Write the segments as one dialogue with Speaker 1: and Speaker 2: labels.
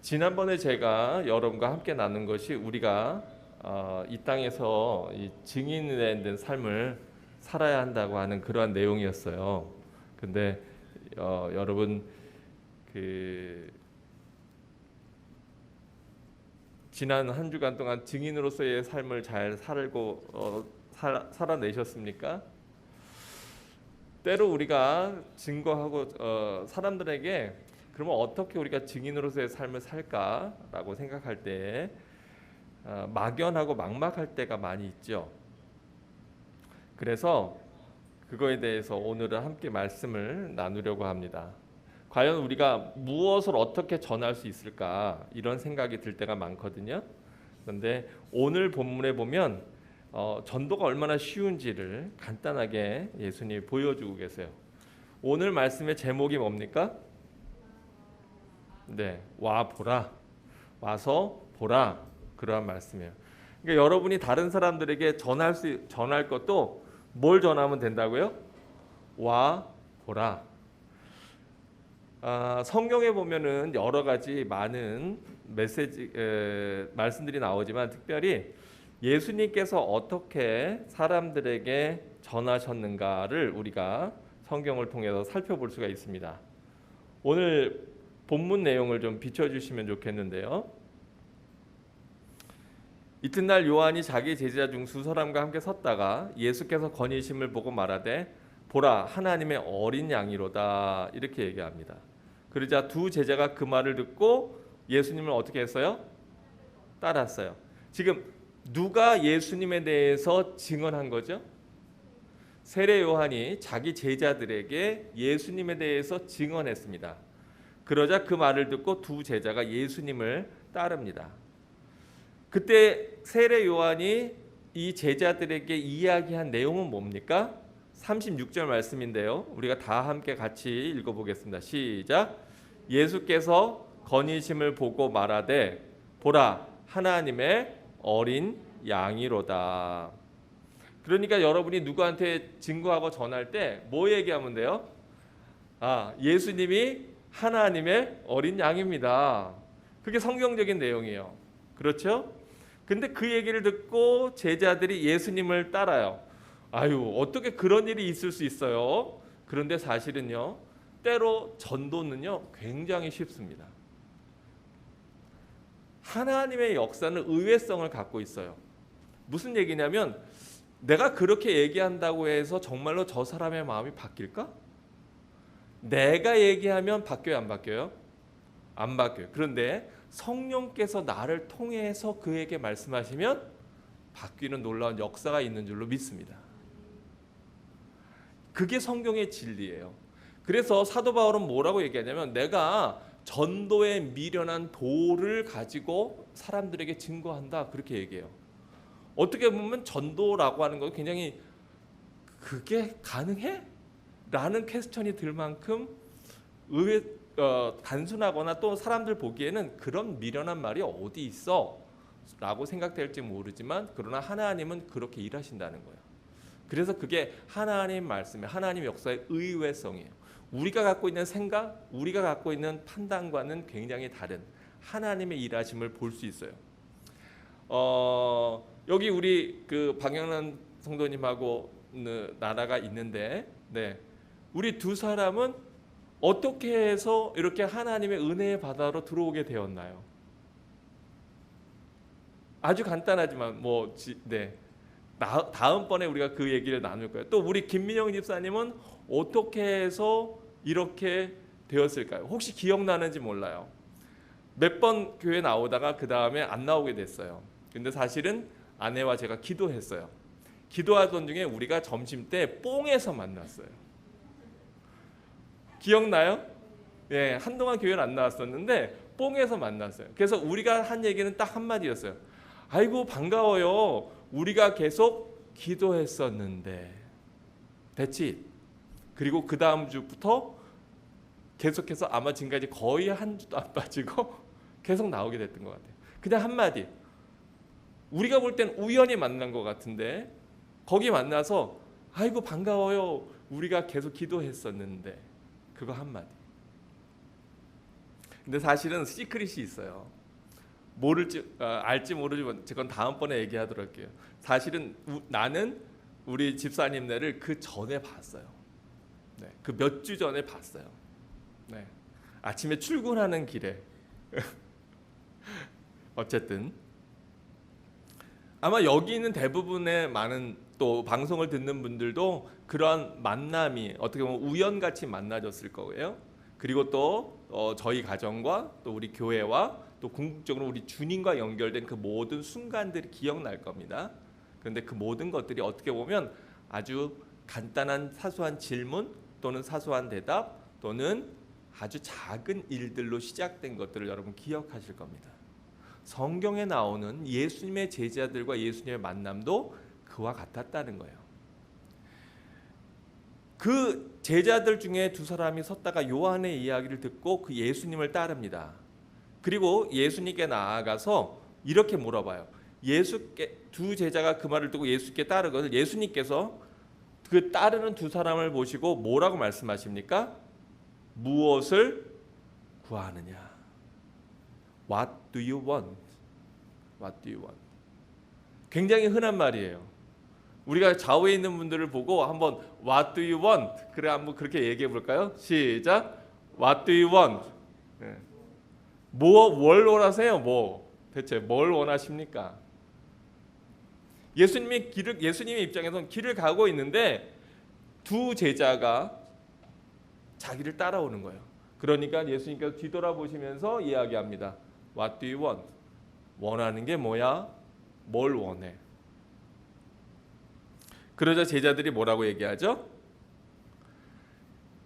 Speaker 1: 지난번에 제가 여러분과 함께 나눈 것이 우리가 이 땅에서 이 증인에 대한 삶을 살아야 한다고 하는 그러한 내용이었어요. 근데 여러분 그 지난 한 주간 동안 증인으로서의 삶을 잘 살고 살아내셨습니까? 때로 우리가 증거하고 사람들에게 그러면 어떻게 우리가 증인으로서의 삶을 살까라고 생각할 때 막연하고 막막할 때가 많이 있죠. 그래서 그거에 대해서 오늘은 함께 말씀을 나누려고 합니다. 과연 우리가 무엇을 어떻게 전할 수 있을까 이런 생각이 들 때가 많거든요. 그런데 오늘 본문에 보면 전도가 얼마나 쉬운지를 간단하게 예수님이 보여주고 계세요. 오늘 말씀의 제목이 뭡니까? 네, 와 보라, 와서 보라 그러한 말씀이에요. 그러니까 여러분이 다른 사람들에게 전할 것도 뭘 전하면 된다고요? 와 보라. 성경에 보면은 여러 가지 많은 말씀들이 나오지만 특별히 예수님께서 어떻게 사람들에게 전하셨는가를 우리가 성경을 통해서 살펴볼 수가 있습니다. 오늘 본문 내용을 좀 비춰주시면 좋겠는데요. 이튿날 요한이 자기 제자 중 두 사람과 함께 섰다가 예수께서 거니심을 보고 말하되 보라 하나님의 어린 양이로다 이렇게 얘기합니다. 그러자 두 제자가 그 말을 듣고 예수님을 어떻게 했어요? 따랐어요. 지금 누가 예수님에 대해서 증언한 거죠? 세례 요한이 자기 제자들에게 예수님에 대해서 증언했습니다. 그러자 그 말을 듣고 두 제자가 예수님을 따릅니다. 그때 세례 요한이 이 제자들에게 이야기한 내용은 뭡니까? 36절 말씀인데요. 우리가 다 함께 같이 읽어보겠습니다. 시작. 예수께서 거니심을 보고 말하되 보라 하나님의 어린 양이로다. 그러니까 여러분이 누구한테 증거하고 전할 때 뭐 얘기하면 돼요? 예수님이 하나님의 어린 양입니다. 그게 성경적인 내용이에요. 그렇죠? 근데 그 얘기를 듣고 제자들이 예수님을 따라요. 어떻게 그런 일이 있을 수 있어요? 그런데 사실은요, 때로 전도는요, 굉장히 쉽습니다. 하나님의 역사는 의외성을 갖고 있어요. 무슨 얘기냐면, 내가 그렇게 얘기한다고 해서 정말로 저 사람의 마음이 바뀔까? 내가 얘기하면 바뀌어요, 안 바뀌어요? 안 바뀌어요. 그런데 성령께서 나를 통해서 그에게 말씀하시면 바뀌는 놀라운 역사가 있는 줄로 믿습니다. 그게 성경의 진리예요. 그래서 사도 바울은 뭐라고 얘기하냐면 내가 전도에 미련한 도를 가지고 사람들에게 증거한다 그렇게 얘기해요. 어떻게 보면 전도라고 하는 건 굉장히 그게 가능해? 라는 퀘스천이 들 만큼 단순하거나 또 사람들 보기에는 그런 미련한 말이 어디 있어? 라고 생각될지 모르지만 그러나 하나님은 그렇게 일하신다는 거예요. 그래서 그게 하나님 말씀의 하나님 역사의 의외성이에요. 우리가 갖고 있는 생각, 우리가 갖고 있는 판단과는 굉장히 다른 하나님의 일하심을 볼 수 있어요. 여기 우리 그 박영란 성도님하고 나라가 있는데, 네, 우리 두 사람은 어떻게 해서 이렇게 하나님의 은혜의 바다로 들어오게 되었나요? 아주 간단하지만 다음번에 우리가 그 얘기를 나눌 거예요. 또 우리 김민영 집사님은 어떻게 해서 이렇게 되었을까요? 혹시 기억나는지 몰라요. 몇 번 교회 나오다가 그 다음에 안 나오게 됐어요. 근데 사실은 아내와 제가 기도했어요. 기도하던 중에 우리가 점심 때 뽕에서 만났어요. 기억나요? 예, 한동안 교회를 안 나왔었는데 뽕에서 만났어요. 그래서 우리가 한 얘기는 딱 한마디였어요. 아이고 반가워요. 우리가 계속 기도했었는데 됐지? 그리고 그 다음 주부터 계속해서 아마 지금까지 거의 한 주도 안 빠지고 계속 나오게 됐던 것 같아요. 그냥 한마디. 우리가 볼 땐 우연히 만난 것 같은데 거기 만나서 아이고 반가워요. 우리가 계속 기도했었는데 그거 한마디. 근데 사실은 시크릿이 있어요. 알지 모르지만 그건 다음번에 얘기하도록 할게요. 사실은 나는 우리 집사님네를 그 전에 봤어요. 네, 그 몇 주 전에 봤어요. 네, 아침에 출근하는 길에 어쨌든 아마 여기 있는 대부분의 많은 또 방송을 듣는 분들도 그런 만남이 어떻게 보면 우연같이 만나졌을 거예요. 그리고 또 저희 가정과 또 우리 교회와 또 궁극적으로 우리 주님과 연결된 그 모든 순간들이 기억날 겁니다. 그런데 그 모든 것들이 어떻게 보면 아주 간단한 사소한 질문 또는 사소한 대답 또는 아주 작은 일들로 시작된 것들을 여러분 기억하실 겁니다. 성경에 나오는 예수님의 제자들과 예수님의 만남도 그와 같았다는 거예요. 그 제자들 중에 두 사람이 섰다가 요한의 이야기를 듣고 그 예수님을 따릅니다. 그리고 예수님께 나아가서 이렇게 물어봐요. 두 제자가 그 말을 듣고 예수께 따르거든. 예수님께서 그 따르는 두 사람을 보시고 뭐라고 말씀하십니까? 무엇을 구하느냐? What do you want? What do you want? 굉장히 흔한 말이에요. 우리가 좌우에 있는 분들을 보고 한번 What do you want? 그래 한번 그렇게 얘기해 볼까요? 시작. What do you want? 네. 뭘 원하세요? 대체 뭘 원하십니까? 예수님의 입장에서는 길을 가고 있는데 두 제자가 자기를 따라오는 거예요. 그러니까 예수님께서 뒤돌아보시면서 이야기합니다. What do you want? 원하는 게 뭐야? 뭘 원해? 그러자 제자들이 뭐라고 얘기하죠?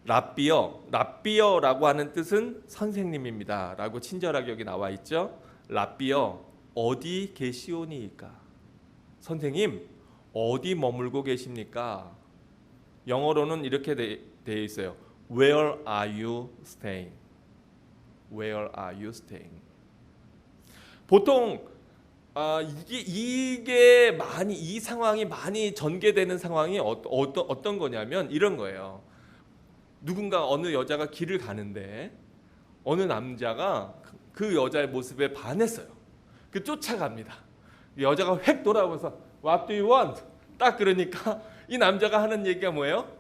Speaker 1: 랍비어라고 하는 뜻은 선생님입니다 라고 친절하게 여기 나와 있죠. 랍비어 어디 계시오니이까? 선생님 어디 머물고 계십니까? 영어로는 이렇게 되어 있어요. Where are you staying? Where are you staying? 보통 이게 많이 이 상황이 많이 전개되는 상황이 어떤 거냐면 이런 거예요. 누군가 어느 여자가 길을 가는데 어느 남자가 그 여자의 모습에 반했어요. 그 쫓아갑니다. 여자가 획 돌아오면서 What do you want? 딱 그러니까 이 남자가 하는 얘기가 뭐예요?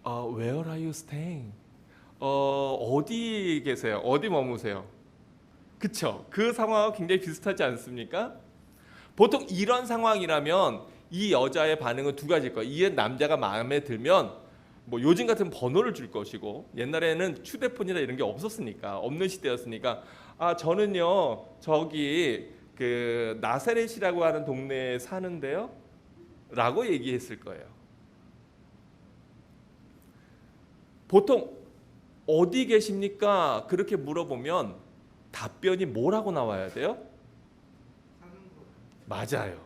Speaker 1: Where are you staying? 어디 계세요? 어디 머무세요? 그쵸? 그 상황하고 굉장히 비슷하지 않습니까? 보통 이런 상황이라면 이 여자의 반응은 두 가지일 거예요. 이 남자가 마음에 들면 요즘 같은 번호를 줄 것이고 옛날에는 휴대폰이나 이런 게 없었으니까 없는 시대였으니까 저는요 저기 그 나사렛이라고 하는 동네에 사는데요 라고 얘기했을 거예요. 보통 어디 계십니까? 그렇게 물어보면 답변이 뭐라고 나와야 돼요? 맞아요.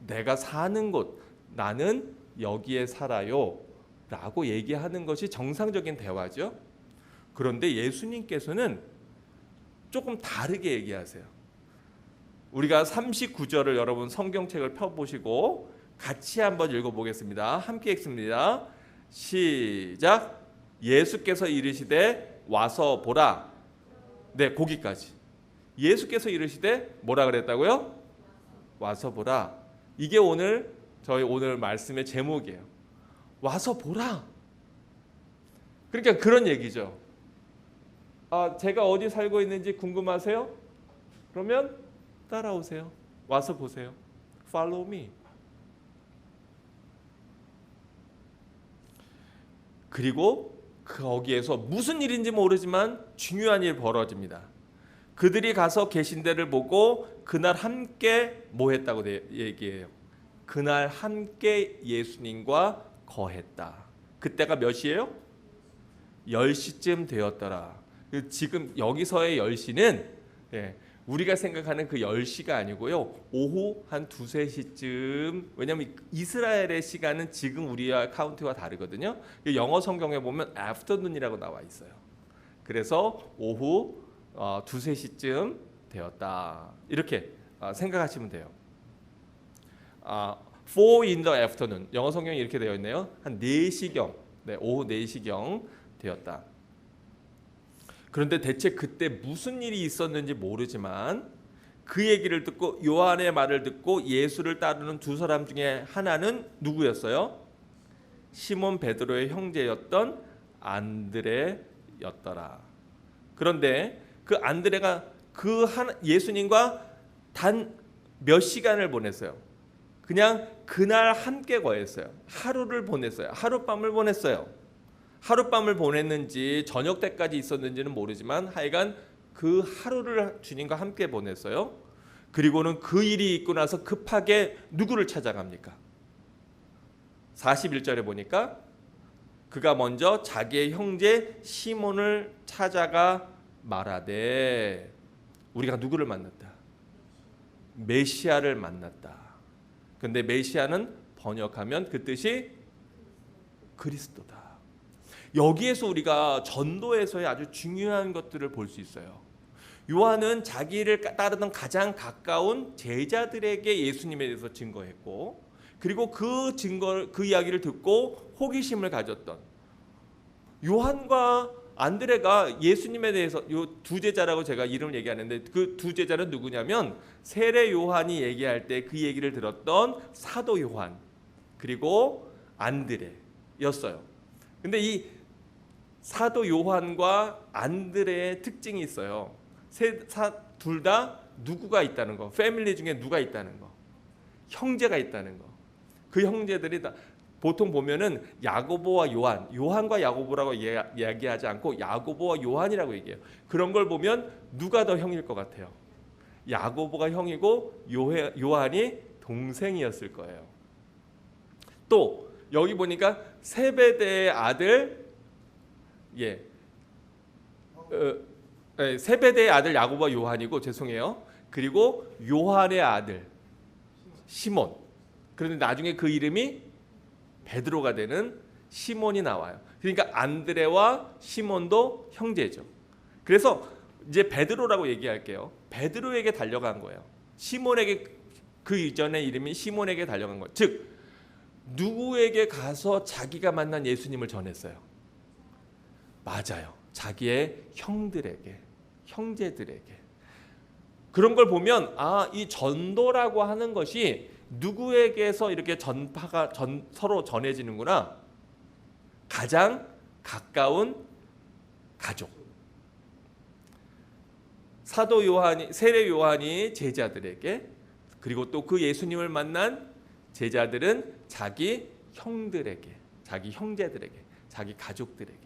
Speaker 1: 내가 사는 곳, 나는 여기에 살아요 라고 얘기하는 것이 정상적인 대화죠. 그런데 예수님께서는 조금 다르게 얘기하세요. 우리가 39절을 여러분 성경책을 펴보시고 같이 한번 읽어보겠습니다. 함께 읽습니다. 시작. 예수께서 이르시되 와서 보라. 네, 거기까지. 예수께서 이르시되 뭐라 그랬다고요? 와서 보라. 이게 저희 오늘 말씀의 제목이에요. 와서 보라. 그러니까 그런 얘기죠. 제가 어디 살고 있는지 궁금하세요? 그러면 따라오세요. 와서 보세요. Follow me. 그리고 거기에서 무슨 일인지 모르지만 중요한 일이 벌어집니다. 그들이 가서 계신 데를 보고 그날 함께 뭐 했다고 얘기해요. 그날 함께 예수님과 거했다. 그때가 몇 시예요? 10시쯤 되었더라. 지금 여기서의 10시는 우리가 생각하는 그 10시가 아니고요. 오후 한 2, 3시쯤. 왜냐하면 이스라엘의 시간은 지금 우리와 카운트와 다르거든요. 영어 성경에 보면 afternoon이라고 나와 있어요. 그래서 오후 2, 3시쯤 되었다. 이렇게 생각하시면 돼요. 4 in the afternoon. 영어 성경이 이렇게 되어 있네요. 한 4시경. 오후 4시경 되었다. 그런데 대체 그때 무슨 일이 있었는지 모르지만 그 얘기를 듣고 요한의 말을 듣고 예수를 따르는 두 사람 중에 하나는 누구였어요? 시몬 베드로의 형제였던 안드레였더라. 그런데 그 안드레가 예수님과 단 몇 시간을 보냈어요. 그냥 그날 함께 거했어요. 하루를 보냈어요. 하룻밤을 보냈어요. 하룻밤을 보냈는지 저녁 때까지 있었는지는 모르지만 하여간 그 하루를 주님과 함께 보냈어요. 그리고는 그 일이 있고 나서 급하게 누구를 찾아갑니까? 41절에 보니까 그가 먼저 자기의 형제 시몬을 찾아가 말하되 우리가 누구를 만났다? 메시아를 만났다. 근데 메시아는 번역하면 그 뜻이 그리스도다. 여기에서 우리가 전도에서의 아주 중요한 것들을 볼 수 있어요. 요한은 자기를 따르던 가장 가까운 제자들에게 예수님에 대해서 증거했고, 그리고 그 이야기를 듣고 호기심을 가졌던 요한과 안드레가 예수님에 대해서 요 두 제자라고 제가 이름을 얘기하는데 그 두 제자는 누구냐면 세례 요한이 얘기할 때 그 얘기를 들었던 사도 요한 그리고 안드레였어요. 근데 이 사도 요한과 안드레의 특징이 있어요. 둘 다 누구가 있다는 거, 패밀리 중에 누가 있다는 거, 형제가 있다는 거. 그 형제들이 다 보통 보면은 야고보와 요한과 야고보라고 이야기하지 않고 야고보와 요한이라고 얘기해요. 그런 걸 보면 누가 더 형일 것 같아요? 야고보가 형이고 요한이 동생이었을 거예요. 또 여기 보니까 세베대의 아들 세베대의 아들 야고보와 요한이고 죄송해요. 그리고 요한의 아들 시몬. 그런데 나중에 그 이름이 베드로가 되는 시몬이 나와요. 그러니까 안드레와 시몬도 형제죠. 그래서 이제 베드로라고 얘기할게요. 베드로에게 달려간 거예요. 시몬에게 그 이전의 이름이 시몬에게 달려간 거예요. 즉 누구에게 가서 자기가 만난 예수님을 전했어요? 맞아요. 자기의 형제들에게. 그런 걸 보면 이 전도라고 하는 것이 누구에게서 이렇게 서로 전해지는구나. 가장 가까운 가족. 사도 요한이 세례 요한이 제자들에게 그리고 또 그 예수님을 만난 제자들은 자기 형들에게, 자기 형제들에게, 자기 가족들에게.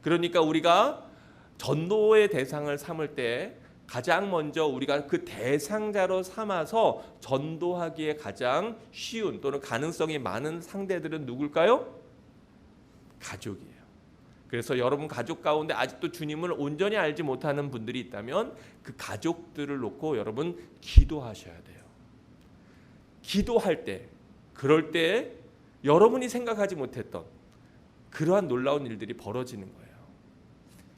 Speaker 1: 그러니까 우리가 전도의 대상을 삼을 때 가장 먼저 우리가 그 대상자로 삼아서 전도하기에 가장 쉬운 또는 가능성이 많은 상대들은 누굴까요? 가족이에요. 그래서 여러분 가족 가운데 아직도 주님을 온전히 알지 못하는 분들이 있다면 그 가족들을 놓고 여러분 기도하셔야 돼요. 기도할 때, 그럴 때 여러분이 생각하지 못했던 그러한 놀라운 일들이 벌어지는 거예요.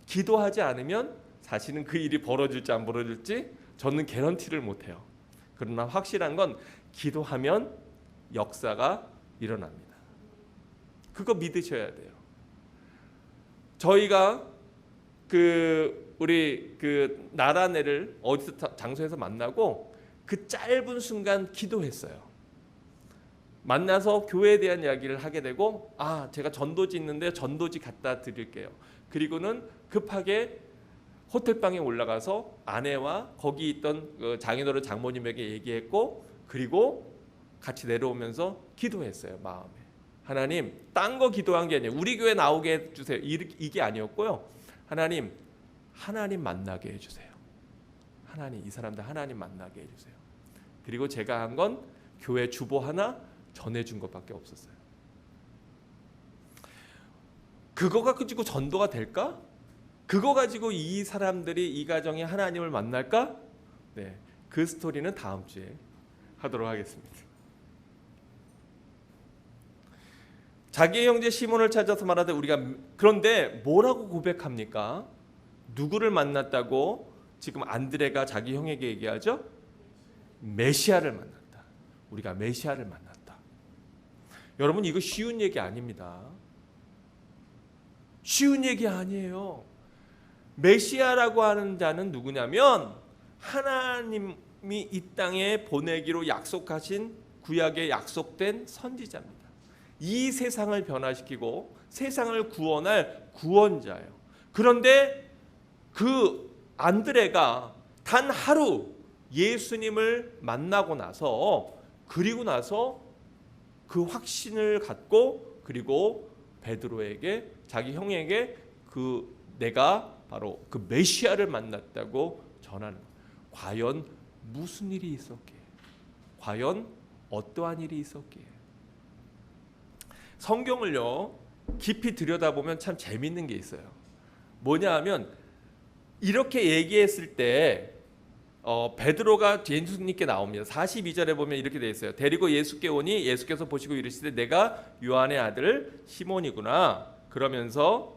Speaker 1: 기도하지 않으면 사실은 그 일이 벌어질지 안 벌어질지 저는 개런티를 못해요. 그러나 확실한 건 기도하면 역사가 일어납니다. 그거 믿으셔야 돼요. 저희가 우리 나라네를 어디서 장소에서 만나고 그 짧은 순간 기도했어요. 만나서 교회에 대한 이야기를 하게 되고 제가 전도지 있는데 전도지 갖다 드릴게요. 그리고는 급하게 호텔방에 올라가서 아내와 거기 있던 장인어른 장모님에게 얘기했고 그리고 같이 내려오면서 기도했어요. 마음에. 하나님, 딴 거 기도한 게 아니에요. 우리 교회 나오게 해주세요. 이게 아니었고요. 하나님 만나게 해주세요. 이 사람들 하나님 만나게 해주세요. 그리고 제가 한 건 교회 주보 하나 전해준 것밖에 없었어요. 그거 가지고 전도가 될까? 그거 가지고 이 사람들이 이 가정이 하나님을 만날까? 네, 그 스토리는 다음 주에 하도록 하겠습니다. 자기의 형제 시몬을 찾아서 말하되 그런데 뭐라고 고백합니까? 누구를 만났다고 지금 안드레가 자기 형에게 얘기하죠? 메시아를 만났다. 우리가 메시아를 만났다. 여러분 이거 쉬운 얘기 아닙니다. 쉬운 얘기 아니에요. 메시아라고 하는 자는 누구냐면 하나님이 이 땅에 보내기로 약속하신 구약에 약속된 선지자입니다. 이 세상을 변화시키고 세상을 구원할 구원자예요. 그런데 그 안드레가 단 하루 예수님을 만나고 나서 그리고 나서 그 확신을 갖고 그리고 베드로에게 자기 형에게 내가 바로 그 메시아를 만났다고 전하는 거예요. 과연 무슨 일이 있었기에? 과연 어떠한 일이 있었기에? 성경을요 깊이 들여다보면 참 재밌는 게 있어요. 뭐냐 하면 이렇게 얘기했을 때 베드로가 예수님께 나옵니다. 42절에 보면 이렇게 되어 있어요. 데리고 예수께 오니 예수께서 보시고 이르시되 내가 요한의 아들 시몬이구나. 그러면서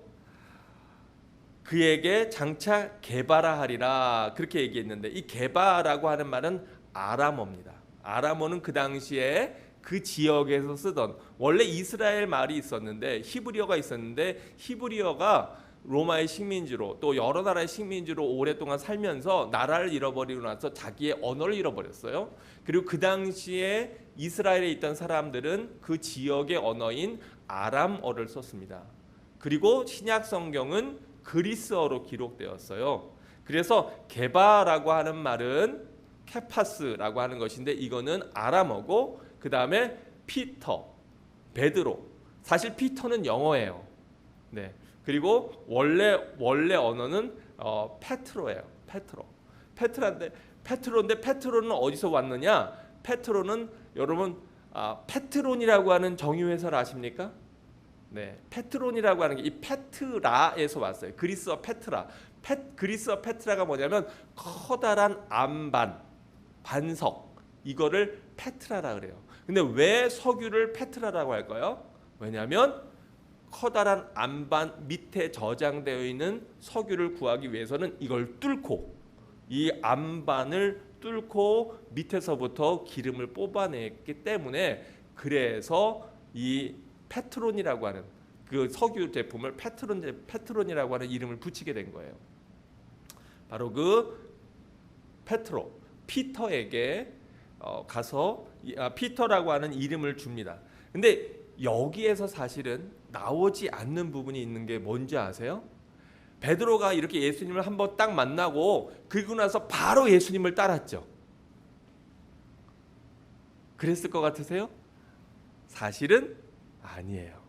Speaker 1: 그에게 장차 게바라 하리라 그렇게 얘기했는데 이 게바라고 하는 말은 아람어입니다. 아람어는 그 당시에 그 지역에서 쓰던 원래 이스라엘 말이 있었는데 히브리어가 있었는데 히브리어가 로마의 식민지로 또 여러 나라의 식민지로 오랫동안 살면서 나라를 잃어버리고 나서 자기의 언어를 잃어버렸어요. 그리고 그 당시에 이스라엘에 있던 사람들은 그 지역의 언어인 아람어를 썼습니다. 그리고 신약 성경은 그리스어로 기록되었어요. 그래서 게바라고 하는 말은 케파스라고 하는 것인데 이거는 아람어고 그 다음에 피터, 베드로. 사실 피터는 영어예요. 네. 그리고 원래 언어는 페트로예요. 페트로인데 페트로는 어디서 왔느냐? 페트로는 여러분 페트론이라고 하는 정유회사를 아십니까? 네, 페트론이라고 하는 게 이 페트라에서 왔어요. 그리스어 페트라. 그리스어 페트라가 뭐냐면 커다란 안반, 반석 이거를 페트라라 그래요. 근데 왜 석유를 페트라라고 할까요? 왜냐하면 커다란 안반 밑에 저장되어 있는 석유를 구하기 위해서는 이걸 뚫고 이 안반을 뚫고 밑에서부터 기름을 뽑아냈기 때문에 그래서 이 페트론이라고 하는 그 석유 제품을 페트론이라고 하는 이름을 붙이게 된 거예요. 바로 그 피터에게 가서 피터라고 하는 이름을 줍니다. 근데 여기에서 사실은 나오지 않는 부분이 있는 게 뭔지 아세요? 베드로가 이렇게 예수님을 한번 딱 만나고 그리고 나서 바로 예수님을 따랐죠. 그랬을 것 같으세요? 사실은 아니에요.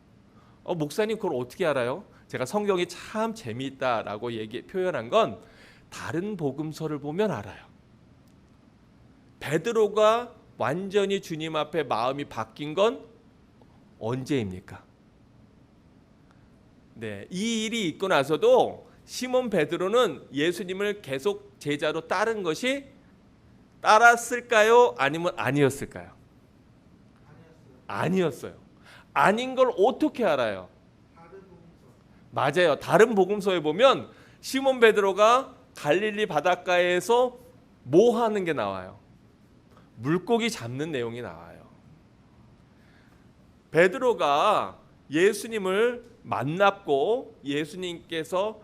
Speaker 1: 목사님 그걸 어떻게 알아요? 제가 성경이 참 재미있다라고 표현한 건 다른 복음서를 보면 알아요. 베드로가 완전히 주님 앞에 마음이 바뀐 건 언제입니까? 네, 이 일이 있고 나서도 시몬 베드로는 예수님을 계속 제자로 따른 것이 따랐을까요? 아니면 아니었을까요? 아니었어요. 아닌 걸 어떻게 알아요? 맞아요. 다른 복음서에 보면 시몬 베드로가 갈릴리 바닷가에서 뭐 하는 게 나와요? 물고기 잡는 내용이 나와요. 베드로가 예수님을 만났고 예수님께서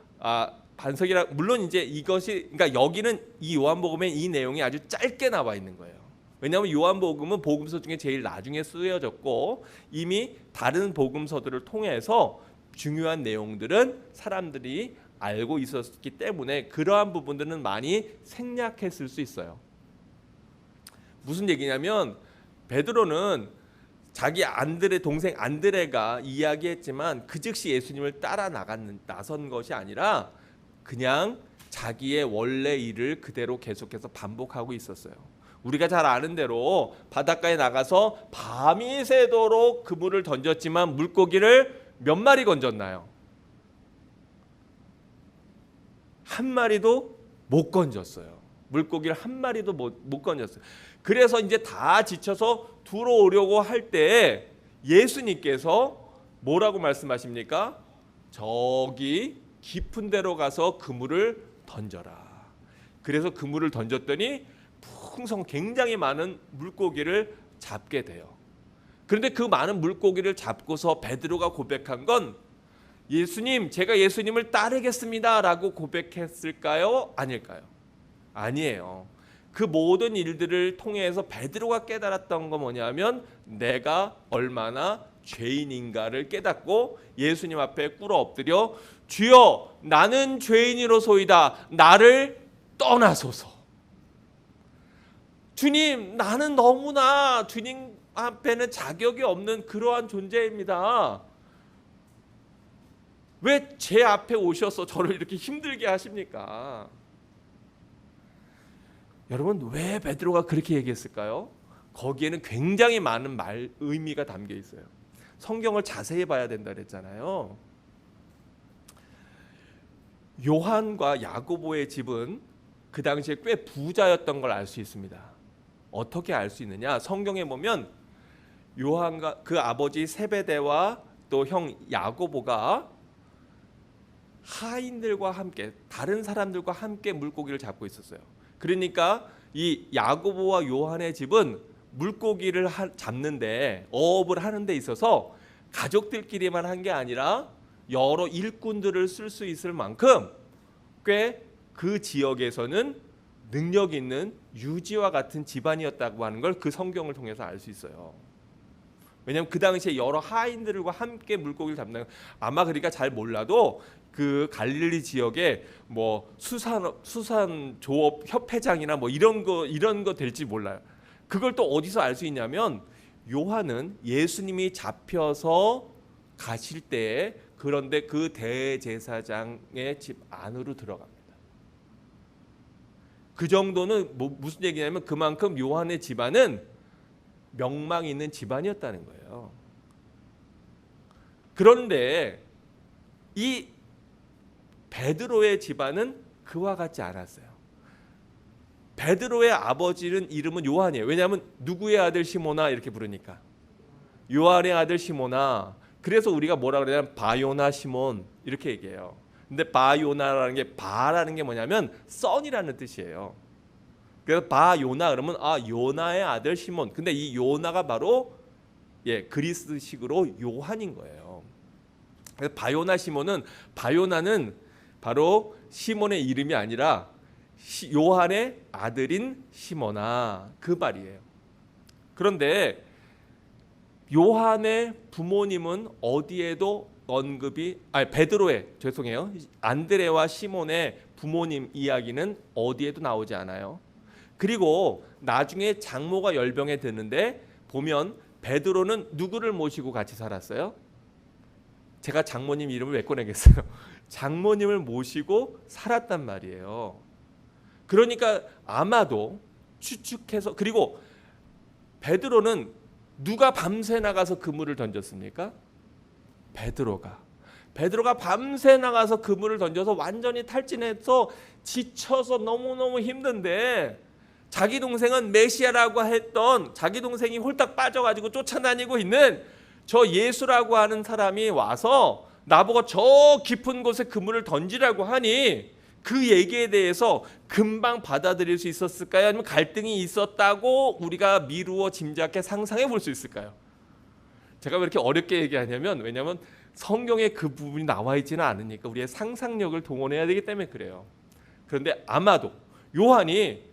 Speaker 1: 반석이라 물론 이제 이것이 그러니까 여기는 이 요한복음에 이 내용이 아주 짧게 나와 있는 거예요. 왜냐하면 요한복음은 복음서 중에 제일 나중에 쓰여졌고 이미 다른 복음서들을 통해서 중요한 내용들은 사람들이 알고 있었기 때문에 그러한 부분들은 많이 생략했을 수 있어요. 무슨 얘기냐면 베드로는 자기 동생 안드레가 이야기했지만 그 즉시 예수님을 따라 나선 것이 아니라 그냥 자기의 원래 일을 그대로 계속해서 반복하고 있었어요. 우리가 잘 아는 대로 바닷가에 나가서 밤이 새도록 그물을 던졌지만 물고기를 몇 마리 건졌나요? 한 마리도 못 건졌어요. 물고기를 한 마리도 못 건졌어요. 그래서 이제 다 지쳐서 들어오려고 할 때 예수님께서 뭐라고 말씀하십니까? 저기 깊은 데로 가서 그물을 던져라. 그래서 그물을 던졌더니 굉장히 많은 물고기를 잡게 돼요. 그런데 그 많은 물고기를 잡고서 베드로가 고백한 건 예수님, 제가 예수님을 따르겠습니다 라고 고백했을까요? 아닐까요? 아니에요. 그 모든 일들을 통해서 베드로가 깨달았던 건 뭐냐면 내가 얼마나 죄인인가를 깨닫고 예수님 앞에 꿇어 엎드려 주여 나는 죄인이로소이다 나를 떠나소서. 주님 나는 너무나 주님 앞에는 자격이 없는 그러한 존재입니다. 왜 제 앞에 오셔서 저를 이렇게 힘들게 하십니까? 여러분 왜 베드로가 그렇게 얘기했을까요? 거기에는 굉장히 많은 의미가 담겨 있어요. 성경을 자세히 봐야 된다 그랬잖아요. 요한과 야고보의 집은 그 당시에 꽤 부자였던 걸 알 수 있습니다. 어떻게 알 수 있느냐? 성경에 보면 요한과 그 아버지 세베대와 또 형 야고보가 하인들과 함께 다른 사람들과 함께 물고기를 잡고 있었어요. 그러니까 이 야고보와 요한의 집은 물고기를 잡는데 어업을 하는 데 있어서 가족들끼리만 한 게 아니라 여러 일꾼들을 쓸 수 있을 만큼 꽤 그 지역에서는 능력 있는 유지와 같은 집안이었다고 하는 걸 그 성경을 통해서 알 수 있어요. 왜냐하면 그 당시에 여러 하인들과 함께 물고기를 잡는 아마 그러니까 잘 몰라도 그 갈릴리 지역에 뭐 수산 조업 협회장이나 뭐 이런 거 될지 몰라요. 그걸 또 어디서 알 수 있냐면 요한은 예수님이 잡혀서 가실 때에 그런데 그 대제사장의 집 안으로 들어갑니다. 그 정도는 무슨 얘기냐면 그만큼 요한의 집안은 명망 있는 집안이었다는 거예요. 그런데 이 베드로의 집안은 그와 같지 않았어요. 베드로의 아버지는 이름은 요한이에요. 왜냐하면 누구의 아들 시모나 이렇게 부르니까 요한의 아들 시모나. 그래서 우리가 뭐라 그러냐면 바요나 시몬 이렇게 얘기해요. 근데 바요나라는 게 바라는 게 뭐냐면 선이라는 뜻이에요. 그래서 바요나 그러면 요나의 아들 시몬. 근데 이 요나가 바로 그리스식으로 요한인 거예요. 그래서 바요나는 바로 시몬의 이름이 아니라 요한의 아들인 시모나 그 말이에요. 그런데 요한의 부모님은 어디에도 베드로의 안드레와 시몬의 부모님 이야기는 어디에도 나오지 않아요. 그리고 나중에 장모가 열병에 드는데 보면 베드로는 누구를 모시고 같이 살았어요? 제가 장모님 이름을 왜 꺼내겠어요? 장모님을 모시고 살았단 말이에요. 그러니까 아마도 추측해서, 그리고 베드로는 누가 밤새 나가서 그물을 던졌습니까? 베드로가 밤새 나가서 그물을 던져서 완전히 탈진해서 지쳐서 너무너무 힘든데 자기 동생은 메시아라고 했던 자기 동생이 홀딱 빠져가지고 쫓아다니고 있는 저 예수라고 하는 사람이 와서 나보고 저 깊은 곳에 그물을 던지라고 하니 그 얘기에 대해서 금방 받아들일 수 있었을까요? 아니면 갈등이 있었다고 우리가 미루어 짐작해 상상해 볼 수 있을까요? 제가 왜 이렇게 어렵게 얘기하냐면 왜냐하면 성경에 그 부분이 나와 있지는 않으니까 우리의 상상력을 동원해야 되기 때문에 그래요. 그런데 아마도 요한이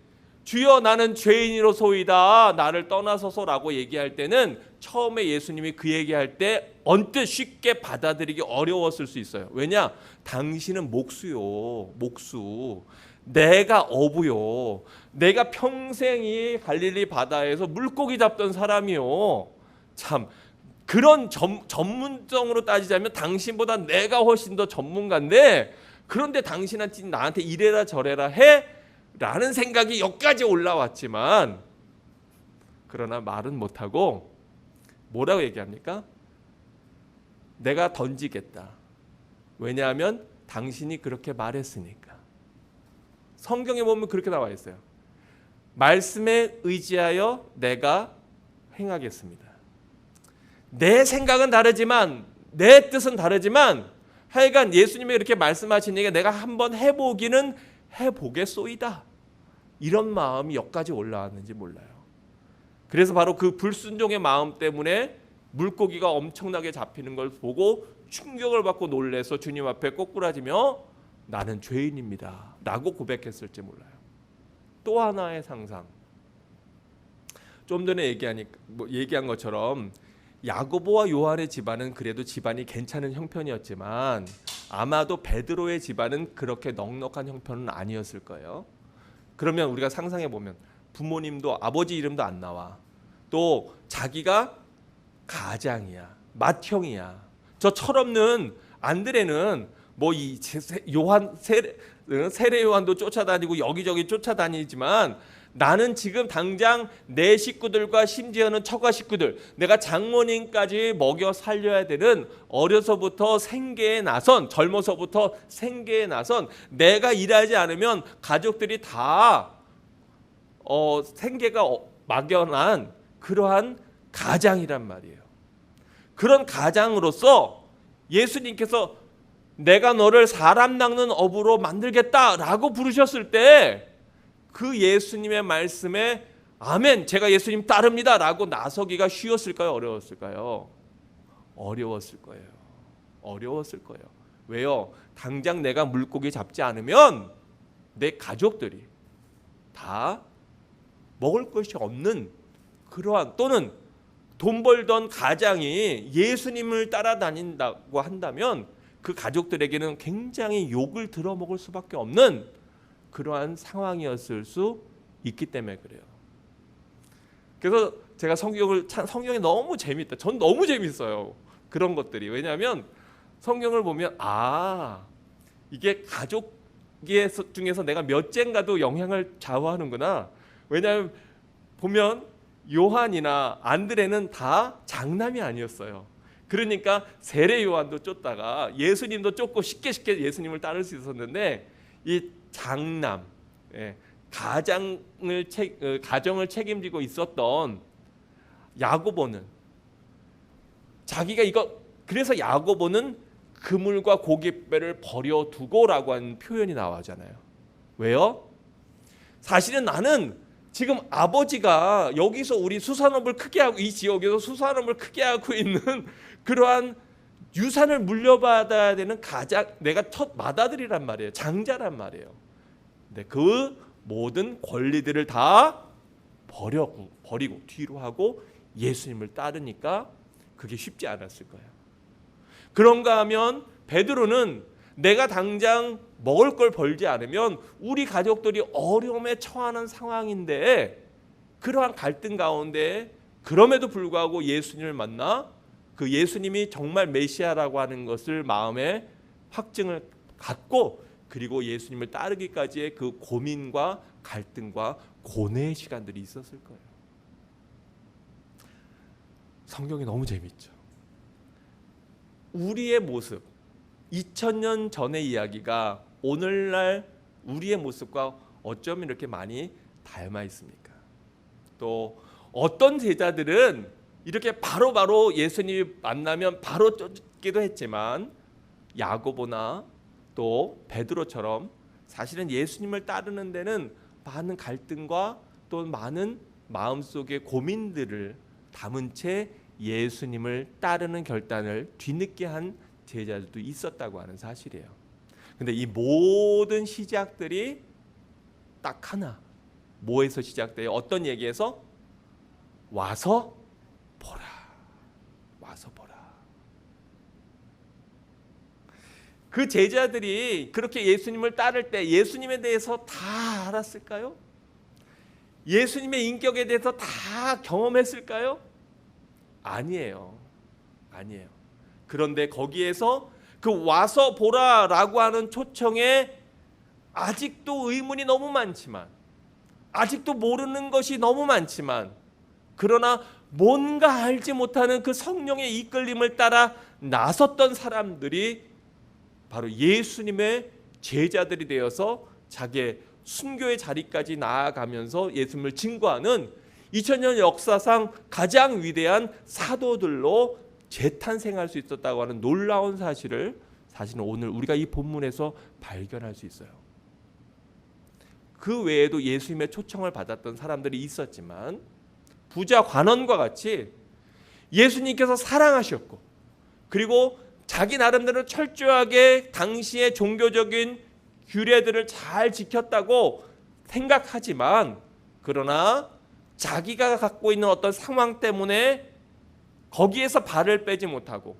Speaker 1: 주여 나는 죄인이로소이다 나를 떠나소서라고 얘기할 때는 처음에 예수님이 그 얘기할 때 언뜻 쉽게 받아들이기 어려웠을 수 있어요. 왜냐? 당신은 목수. 내가 어부요. 내가 평생이 갈릴리 바다에서 물고기 잡던 사람이요. 참 그런 전문성으로 따지자면 당신보다 내가 훨씬 더 전문가인데 그런데 당신한테 나한테 이래라 저래라 해? 라는 생각이 여기까지 올라왔지만 그러나 말은 못하고 뭐라고 얘기합니까? 내가 던지겠다. 왜냐하면 당신이 그렇게 말했으니까. 성경에 보면 그렇게 나와 있어요. 말씀에 의지하여 내가 행하겠습니다. 내 생각은 다르지만 내 뜻은 다르지만 하여간 예수님이 이렇게 말씀하시니까 내가 한번 해보기는 해보겠소이다. 이런 마음이 여기까지 올라왔는지 몰라요. 그래서 바로 그 불순종의 마음 때문에 물고기가 엄청나게 잡히는 걸 보고 충격을 받고 놀래서 주님 앞에 꼬꾸라지며 나는 죄인입니다 라고 고백했을지 몰라요. 또 하나의 상상, 좀 전에 얘기한 것처럼 야고보와 요한의 집안은 그래도 집안이 괜찮은 형편이었지만 아마도 베드로의 집안은 그렇게 넉넉한 형편은 아니었을 거예요. 그러면 우리가 상상해 보면 부모님도 아버지 이름도 안 나와, 또 자기가 가장이야, 맏형이야. 저 철없는 안드레는 뭐 이 요한 세례 요한도 쫓아다니고 여기저기 쫓아다니지만 나는 지금 당장 내 식구들과 심지어는 처가 식구들, 내가 장모님까지 먹여 살려야 되는, 어려서부터 생계에 나선, 젊어서부터 생계에 나선, 내가 일하지 않으면 가족들이 다 생계가 막연한 그러한 가장이란 말이에요. 그런 가장으로서 예수님께서 내가 너를 사람 낚는 어부로 만들겠다라고 부르셨을 때 그 예수님의 말씀에 아멘, 제가 예수님 따릅니다 라고 나서기가 쉬웠을까요? 어려웠을까요? 어려웠을 거예요. 어려웠을 거예요. 왜요? 당장 내가 물고기 잡지 않으면 내 가족들이 다 먹을 것이 없는 그러한, 또는 돈 벌던 가장이 예수님을 따라다닌다고 한다면 그 가족들에게는 굉장히 욕을 들어먹을 수밖에 없는 그러한 상황이었을 수 있기 때문에 그래요. 그래서 제가 성경이 너무 재밌다. 전 너무 재밌어요. 그런 것들이. 왜냐하면 성경을 보면 이게 가족 중에서 내가 몇째인가도 영향을 좌우하는구나. 왜냐하면 보면 요한이나 안드레는 다 장남이 아니었어요. 그러니까 세례 요한도 쫓다가 예수님도 쫓고 쉽게 예수님을 따를 수 있었는데, 이 장남, 가정을 책임지고 있었던 야고보는 자기가 그래서 야고보는 그물과 고깃배를 버려두고라고 하는 표현이 나오잖아요. 왜요? 사실은 나는 지금 아버지가 여기서 우리 수산업을 크게 하고, 이 지역에서 수산업을 크게 하고 있는 그러한 유산을 물려받아야 되는 내가 첫 맏아들이란 말이에요. 장자란 말이에요. 근데 그 모든 권리들을 다 버리고 뒤로 하고 예수님을 따르니까 그게 쉽지 않았을 거예요. 그런가 하면 베드로는 내가 당장 먹을 걸 벌지 않으면 우리 가족들이 어려움에 처하는 상황인데, 그러한 갈등 가운데 그럼에도 불구하고 예수님을 만나 그 예수님이 정말 메시아라고 하는 것을 마음에 확증을 갖고, 그리고 예수님을 따르기까지의 그 고민과 갈등과 고뇌의 시간들이 있었을 거예요. 성경이 너무 재밌죠. 우리의 모습, 2000년 전의 이야기가 오늘날 우리의 모습과 어쩌면 이렇게 많이 닮아 있습니까? 또 어떤 제자들은 이렇게 바로바로 예수님이 만나면 바로 쫓기도 했지만, 야고보나 또 베드로처럼 사실은 예수님을 따르는 데는 많은 갈등과 또 많은 마음속의 고민들을 담은 채 예수님을 따르는 결단을 뒤늦게 한 제자들도 있었다고 하는 사실이에요. 근데 이 모든 시작들이 딱 하나, 뭐에서 시작돼요? 어떤 얘기에서? 와서 보라. 와서 보라. 그 제자들이 그렇게 예수님을 따를 때 예수님에 대해서 다 알았을까요? 예수님의 인격에 대해서 다 경험했을까요? 아니에요. 아니에요. 그런데 거기에서 그 와서 보라라고 하는 초청에 아직도 의문이 너무 많지만, 아직도 모르는 것이 너무 많지만, 그러나 뭔가 알지 못하는 그 성령의 이끌림을 따라 나섰던 사람들이 바로 예수님의 제자들이 되어서 자기의 순교의 자리까지 나아가면서 예수님을 증거하는 2000년 역사상 가장 위대한 사도들로 재탄생할 수 있었다고 하는 놀라운 사실을 사실은 오늘 우리가 이 본문에서 발견할 수 있어요. 그 외에도 예수님의 초청을 받았던 사람들이 있었지만, 부자 관원과 같이 예수님께서 사랑하셨고, 그리고 자기 나름대로 철저하게 당시의 종교적인 규례들을 잘 지켰다고 생각하지만, 그러나 자기가 갖고 있는 어떤 상황 때문에 거기에서 발을 빼지 못하고,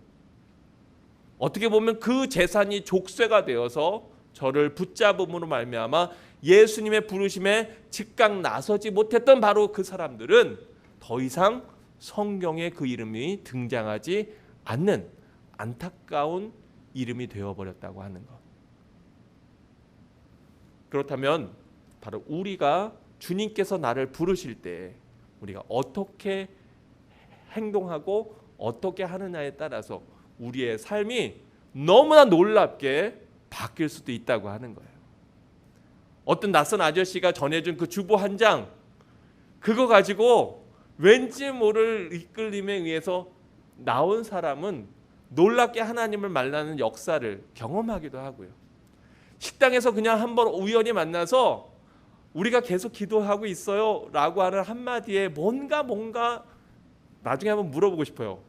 Speaker 1: 어떻게 보면 그 재산이 족쇄가 되어서 저를 붙잡음으로 말미암아 예수님의 부르심에 즉각 나서지 못했던 바로 그 사람들은 더 이상 성경에 그 이름이 등장하지 않는 안타까운 이름이 되어버렸다고 하는 것. 그렇다면 바로 우리가 주님께서 나를 부르실 때 우리가 어떻게 행동하고 어떻게 하느냐에 따라서 우리의 삶이 너무나 놀랍게 바뀔 수도 있다고 하는 거예요. 어떤 낯선 아저씨가 전해준 그 주보 한 장, 그거 가지고 왠지 모를 이끌림에 의해서 나온 사람은 놀랍게 하나님을 만나는 역사를 경험하기도 하고요. 식당에서 그냥 한번 우연히 만나서 우리가 계속 기도하고 있어요 라고 하는 한마디에 뭔가 나중에 한번 물어보고 싶어요.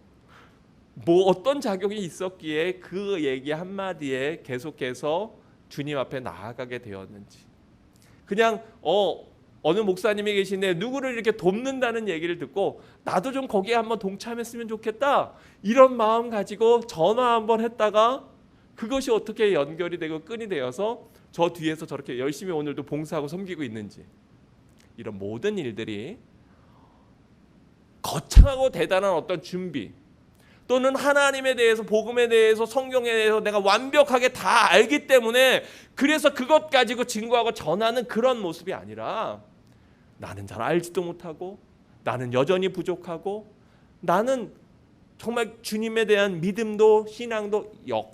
Speaker 1: 뭐 어떤 작용이 있었기에 그 얘기 한마디에 계속해서 주님 앞에 나아가게 되었는지. 그냥 어느 목사님이 계신데 누구를 이렇게 돕는다는 얘기를 듣고 나도 좀 거기에 한번 동참했으면 좋겠다, 이런 마음 가지고 전화 한번 했다가 그것이 어떻게 연결이 되고 끈이 되어서 저 뒤에서 저렇게 열심히 오늘도 봉사하고 섬기고 있는지. 이런 모든 일들이 거창하고 대단한 어떤 준비, 또는 하나님에 대해서, 복음에 대해서, 성경에 대해서 내가 완벽하게 다 알기 때문에 그래서 그것 가지고 증거하고 전하는 그런 모습이 아니라, 나는 잘 알지도 못하고, 나는 여전히 부족하고, 나는 정말 주님에 대한 믿음도 신앙도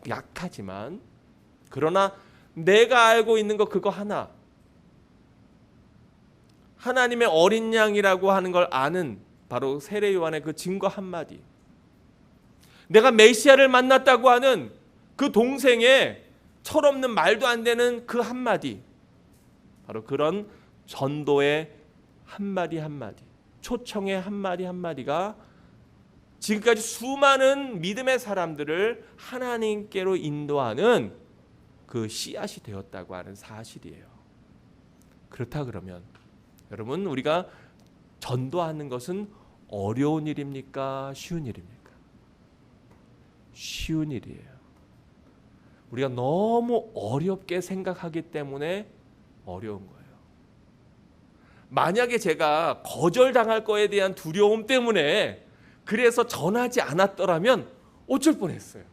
Speaker 1: 약하지만, 그러나 내가 알고 있는 거 그거 하나, 하나님의 어린 양이라고 하는 걸 아는 바로 세례 요한의 그 증거 한마디, 내가 메시아를 만났다고 하는 그 동생의 철없는 말도 안 되는 그 한마디, 바로 그런 전도의 한마디, 초청의 한마디가 지금까지 수많은 믿음의 사람들을 하나님께로 인도하는 그 씨앗이 되었다고 하는 사실이에요. 그렇다 그러면 여러분, 우리가 전도하는 것은 어려운 일입니까? 쉬운 일입니까? 쉬운 일이에요. 우리가 너무 어렵게 생각하기 때문에 어려운 거예요. 만약에 제가 거절당할 거에 대한 두려움 때문에 그래서 전하지 않았더라면 어쩔 뻔했어요.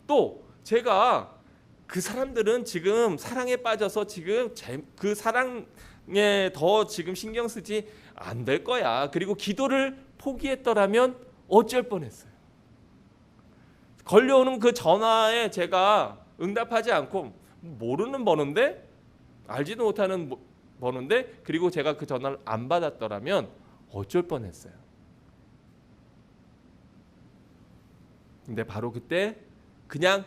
Speaker 1: 또 제가 그 사람들은 지금 사랑에 빠져서 지금 그 사랑에 더 지금 신경 쓰지 안 될 거야, 그리고 기도를 포기했더라면 어쩔 뻔했어요. 걸려오는 그 전화에 제가 응답하지 않고 모르는 번호인데, 알지도 못하는 번호인데, 그리고 제가 그 전화를 안 받았더라면 어쩔 뻔했어요. 근데 바로 그때 그냥,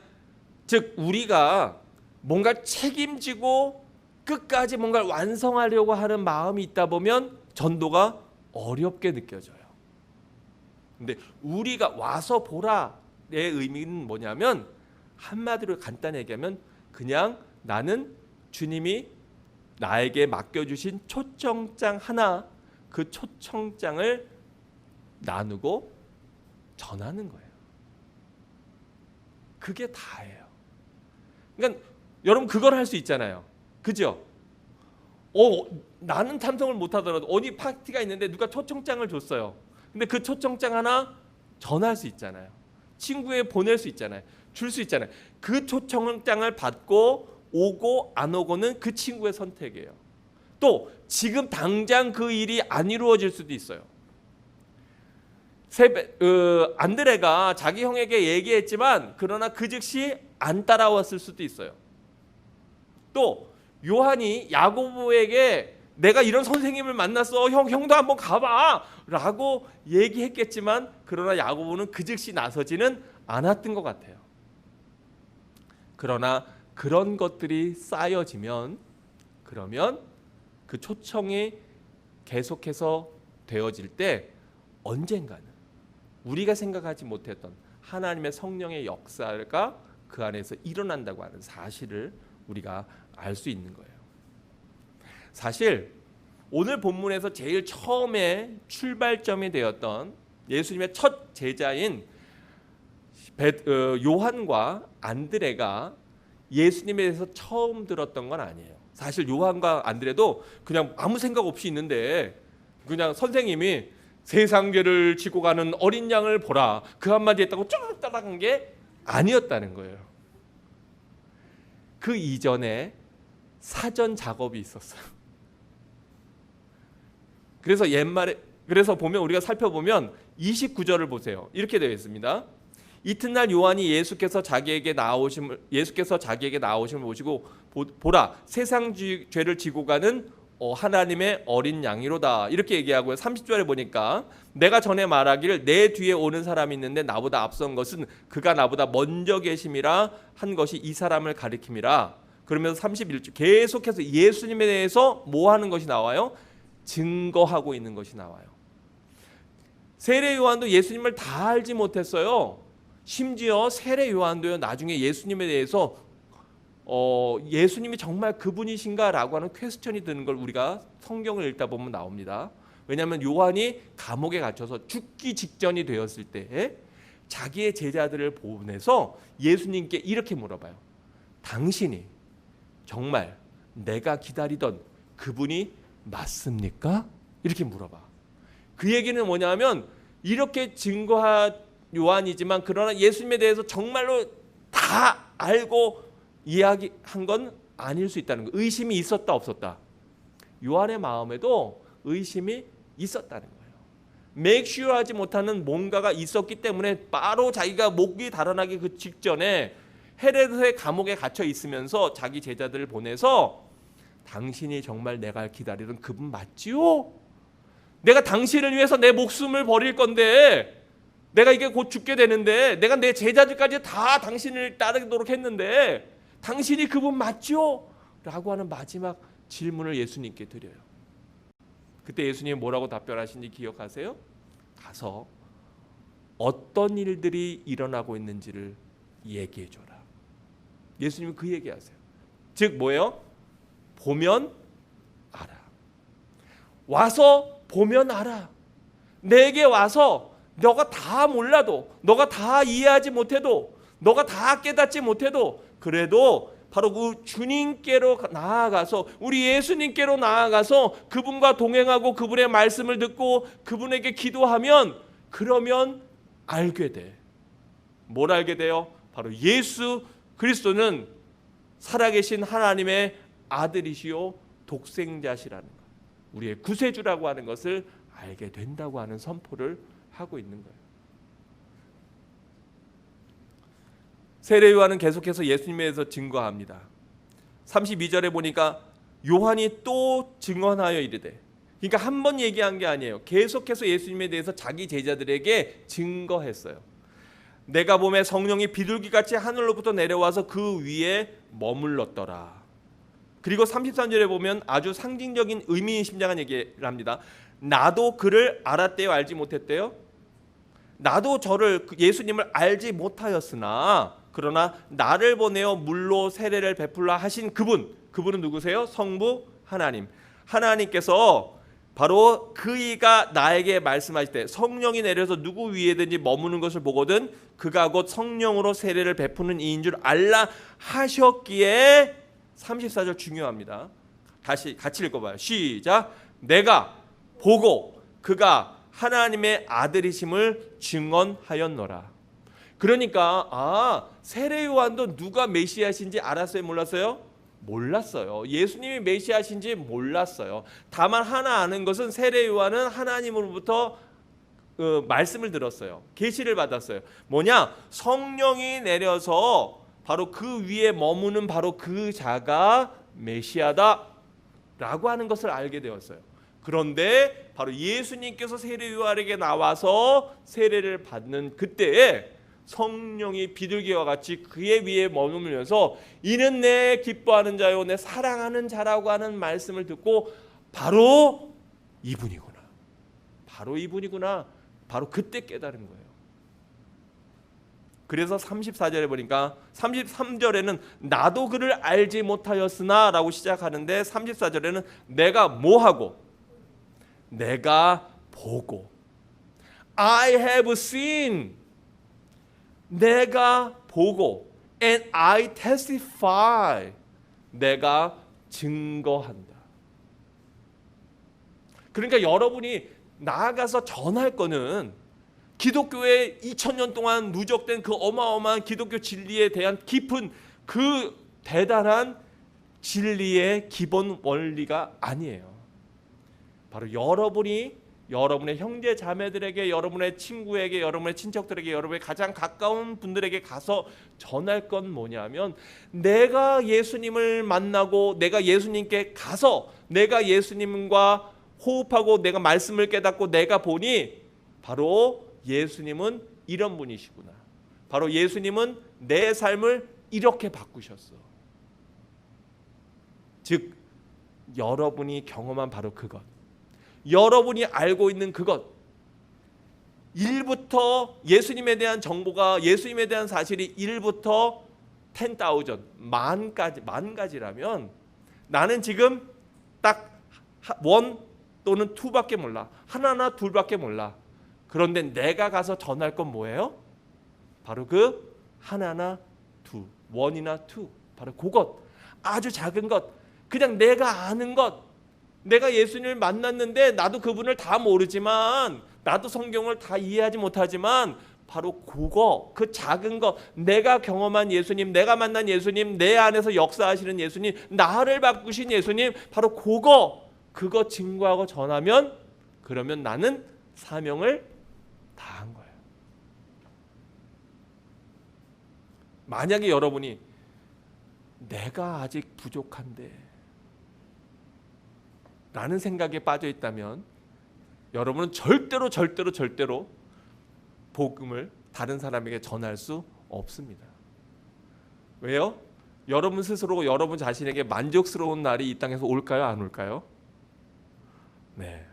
Speaker 1: 즉 우리가 뭔가 책임지고 끝까지 뭔가를 완성하려고 하는 마음이 있다 보면 전도가 어렵게 느껴져요. 근데 우리가 와서 보라의 의미는 뭐냐면, 한마디로 간단히 얘기하면 그냥 나는 주님이 나에게 맡겨주신 초청장 하나, 그 초청장을 나누고 전하는 거예요. 그게 다예요. 그러니까 여러분 그걸 할 수 있잖아요. 그죠? 나는 참석을 못하더라도 어디 파티가 있는데 누가 초청장을 줬어요. 근데 그 초청장 하나 전할 수 있잖아요. 친구에 보낼 수 있잖아요. 줄 수 있잖아요. 그 초청장을 받고 오고 안 오고는 그 친구의 선택이에요. 또 지금 당장 그 일이 안 이루어질 수도 있어요. 안드레가 자기 형에게 얘기했지만 그러나 그 즉시 안 따라왔을 수도 있어요. 또 요한이 야고보에게 내가 이런 선생님을 만났어, 형도 한번 가봐 라고 얘기했겠지만 그러나 야고보는 그 즉시 나서지는 않았던 것 같아요. 그러나 그런 것들이 쌓여지면, 그러면 그 초청이 계속해서 되어질 때 언젠가는 우리가 생각하지 못했던 하나님의 성령의 역사가 그 안에서 일어난다고 하는 사실을 우리가 알 수 있는 거예요. 사실 오늘 본문에서 제일 처음에 출발점이 되었던 예수님의 첫 제자인 요한과 안드레가 예수님에 대해서 처음 들었던 건 아니에요. 사실 요한과 안드레도 그냥 아무 생각 없이 있는데 그냥 선생님이 세상 죄를 지고 가는 어린 양을 보라 그 한마디 했다고 쭉 따라간 게 아니었다는 거예요. 그 이전에 사전 작업이 있었어요. 그래서 보면 우리가 살펴보면 29절을 보세요. 이렇게 되어 있습니다. 이튿날 요한이 예수께서 자기에게 나오심을 보시고 보라 세상 죄를 지고 가는 하나님의 어린 양이로다 이렇게 얘기하고요. 30절에 보니까 내가 전에 말하기를 내 뒤에 오는 사람이 있는데 나보다 앞선 것은 그가 나보다 먼저 계심이라 한 것이 이 사람을 가리킴이라. 그러면서 31절 계속해서 예수님에 대해서 뭐 하는 것이 나와요? 증거하고 있는 것이 나와요. 세례 요한도 예수님을 다 알지 못했어요. 심지어 세례 요한도요 나중에 예수님에 대해서 예수님이 정말 그분이신가라고 하는 퀘스천이 드는 걸 우리가 성경을 읽다 보면 나옵니다. 왜냐하면 요한이 감옥에 갇혀서 죽기 직전이 되었을 때 자기의 제자들을 보내서 예수님께 이렇게 물어봐요. 당신이 정말 내가 기다리던 그분이 맞습니까? 이렇게 물어봐. 그 얘기는 뭐냐면 이렇게 증거한 요한이지만 그러나 예수님에 대해서 정말로 다 알고 이야기한 건 아닐 수 있다는 거. 의심이 있었다 없었다. 요한의 마음에도 의심이 있었다는 거예요. make sure 하지 못하는 뭔가가 있었기 때문에 바로 자기가 목이 달아나기 그 직전에 헤로드의 감옥에 갇혀 있으면서 자기 제자들을 보내서 당신이 정말 내가 기다리던 그분 맞지요? 내가 당신을 위해서 내 목숨을 버릴 건데 내가 이게 곧 죽게 되는데 내가 내 제자들까지 다 당신을 따르도록 했는데 당신이 그분 맞죠? 라고 하는 마지막 질문을 예수님께 드려요. 그때 예수님이 뭐라고 답변하신지 기억하세요? 가서 어떤 일들이 일어나고 있는지를 얘기해 줘라. 예수님은 그 얘기하세요. 즉 뭐예요? 보면 알아. 와서 보면 알아. 내게 와서 너가 다 몰라도 너가 다 이해하지 못해도 너가 다 깨닫지 못해도 그래도 바로 그 주님께로 나아가서 우리 예수님께로 나아가서 그분과 동행하고 그분의 말씀을 듣고 그분에게 기도하면 그러면 알게 돼. 뭘 알게 돼요? 바로 예수 그리스도는 살아계신 하나님의 아들이시요 독생자시라는 것, 우리의 구세주라고 하는 것을 알게 된다고 하는 선포를 하고 있는 거예요. 세례 요한은 계속해서 예수님에 대해서 증거합니다. 32절에 보니까 요한이 또 증언하여 이르되, 그러니까 한 번 얘기한 게 아니에요. 계속해서 예수님에 대해서 자기 제자들에게 증거했어요. 내가 보매 성령이 비둘기같이 하늘로부터 내려와서 그 위에 머물렀더라. 그리고 33절에 보면 아주 상징적인 의미심장한 얘기를 합니다. 나도 그를 알았대요, 알지 못했대요? 나도 저를 예수님을 알지 못하였으나 그러나 나를 보내어 물로 세례를 베풀라 하신 그분은 누구세요? 성부 하나님. 하나님께서 바로 그이가 나에게 말씀하실 때 성령이 내려서 누구 위에든지 머무는 것을 보거든 그가 곧 성령으로 세례를 베푸는 이인 줄 알라 하셨기에 34절 중요합니다. 다시 같이 읽어봐요. 시작. 내가 보고 그가 하나님의 아들이심을 증언하였노라. 그러니까 세례 요한도 누가 메시아신지 알았어요? 몰랐어요? 몰랐어요. 예수님이 메시아신지 몰랐어요. 다만 하나 아는 것은 세례 요한은 하나님으로부터 말씀을 들었어요. 계시를 받았어요. 뭐냐? 성령이 내려서 바로 그 위에 머무는 바로 그 자가 메시아다 라고 하는 것을 알게 되었어요. 그런데 바로 예수님께서 세례 요한에게 나와서 세례를 받는 그때에 성령이 비둘기와 같이 그의 위에 머물면서 이는 내 기뻐하는 자요 내 사랑하는 자라고 하는 말씀을 듣고 바로 이분이구나. 바로 그때 깨달은 거예요. 그래서 34절에 보니까 33절에는 나도 그를 알지 못하였으나 라고 시작하는데 34절에는 내가 뭐하고? 내가 보고. I have seen. 내가 보고. And I testify. 내가 증거한다. 그러니까 여러분이 나아가서 전할 거는 기독교에 2000년 동안 누적된 그 어마어마한 기독교 진리에 대한 깊은 그 대단한 진리의 기본 원리가 아니에요. 바로 여러분이 여러분의 형제 자매들에게, 여러분의 친구에게, 여러분의 친척들에게, 여러분의 가장 가까운 분들에게 가서 전할 건 뭐냐면, 내가 예수님을 만나고 내가 예수님께 가서 내가 예수님과 호흡하고 내가 말씀을 깨닫고 내가 보니 바로 예수님은 이런 분이시구나. 바로 예수님은 내 삶을 이렇게 바꾸셨어. 즉 여러분이 경험한 바로 그것, 여러분이 알고 있는 그것, 1부터 예수님에 대한 정보가, 예수님에 대한 사실이 1부터 10,000, 만 가지라면 나는 지금 딱 1 또는 2밖에 몰라. 하나나 둘밖에 몰라. 그런데 내가 가서 전할 건 뭐예요? 바로 그 하나나 둘, 1이나 2, 바로 그것, 아주 작은 것, 그냥 내가 아는 것. 내가 예수님을 만났는데 나도 그분을 다 모르지만, 나도 성경을 다 이해하지 못하지만 바로 그거, 그 작은 것, 내가 경험한 예수님, 내가 만난 예수님, 내 안에서 역사하시는 예수님, 나를 바꾸신 예수님, 바로 그거 증거하고 전하면, 그러면 나는 사명을 다한 거예요. 만약에 여러분이 내가 아직 부족한데 라는 생각에 빠져 있다면 여러분은 절대로 복음을 다른 사람에게 전할 수 없습니다. 왜요? 여러분 스스로 여러분 자신에게 만족스러운 날이 이 땅에서 올까요? 안 올까요? 네.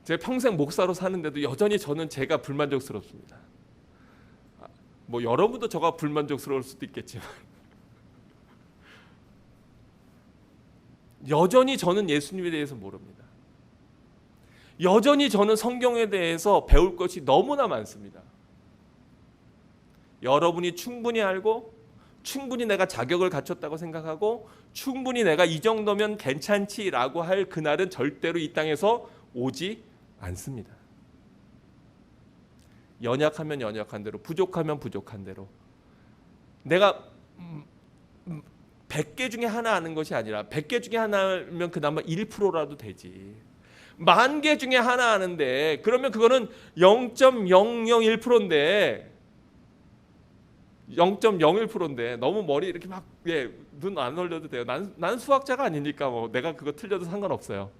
Speaker 1: 제가 평생 목사로 사는데도 여전히 저는 제가 불만족스럽습니다. 뭐 여러분도 저가 불만족스러울 수도 있겠지만 여전히 저는 예수님에 대해서 모릅니다. 여전히 저는 성경에 대해서 배울 것이 너무나 많습니다. 여러분이 충분히 알고, 충분히 내가 자격을 갖췄다고 생각하고, 충분히 내가 이 정도면 괜찮지라고 할 그날은 절대로 이 땅에서 오지 않습니다. 연약하면 연약한 대로, 부족하면 부족한 대로, 내가 100개 중에 하나 아는 것이 아니라 100개 중에 하나면 그나마 1%라도 되지. 10,000개 중에 하나 아는데 그러면 그거는 0.001%인데 0.01%인데 너무 머리 이렇게 막 눈 안 올려도 돼요. 난 수학자가 아니니까 뭐 내가 그거 틀려도 상관없어요.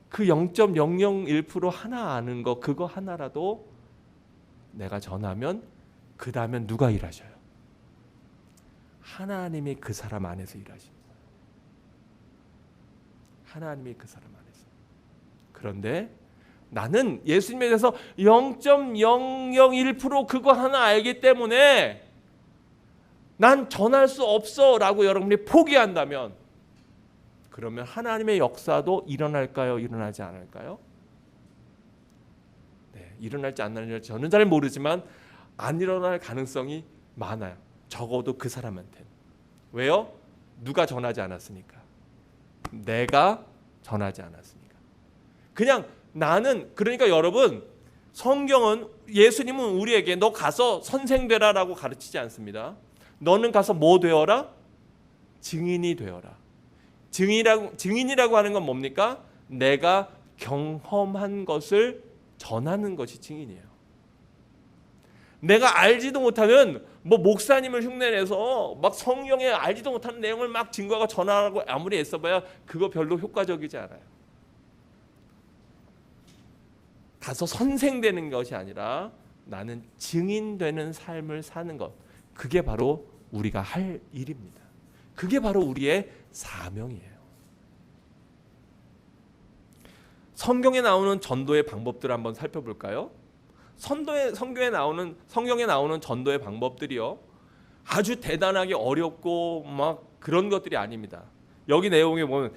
Speaker 1: 그 0.001% 하나 아는 거, 그거 하나라도 내가 전하면 그 다음엔 누가 일하셔요? 하나님이 그 사람 안에서 일하십니다. 하나님이 그 사람 안에서. 그런데 나는 예수님에 대해서 0.001% 그거 하나 알기 때문에 난 전할 수 없어 라고 여러분이 포기한다면, 그러면 하나님의 역사도 일어날까요? 일어나지 않을까요? 네, 일어날지 안 일어날지 저는 잘 모르지만 안 일어날 가능성이 많아요. 적어도 그 사람한테는. 왜요? 누가 전하지 않았으니까. 내가 전하지 않았으니까. 그냥 나는, 그러니까 여러분, 성경은, 예수님은 우리에게 너 가서 선생 되라라고 가르치지 않습니다. 너는 가서 뭐 되어라? 증인이 되어라. 증인이라고 하는 건 뭡니까? 내가 경험한 것을 전하는 것이 증인이에요. 내가 알지도 못하는 뭐 목사님을 흉내내서 막 성경에 알지도 못하는 내용을 막 증거하고 전하라고 아무리 애써봐야 그거 별로 효과적이지 않아요. 가서 선생 되는 것이 아니라 나는 증인 되는 삶을 사는 것, 그게 바로 우리가 할 일입니다. 그게 바로 우리의 사명이에요. 성경에 나오는 전도의 방법들을 한번 살펴볼까요? 성경에 나오는 전도의 방법들이요, 아주 대단하게 어렵고 막 그런 것들이 아닙니다. 여기 내용에 보면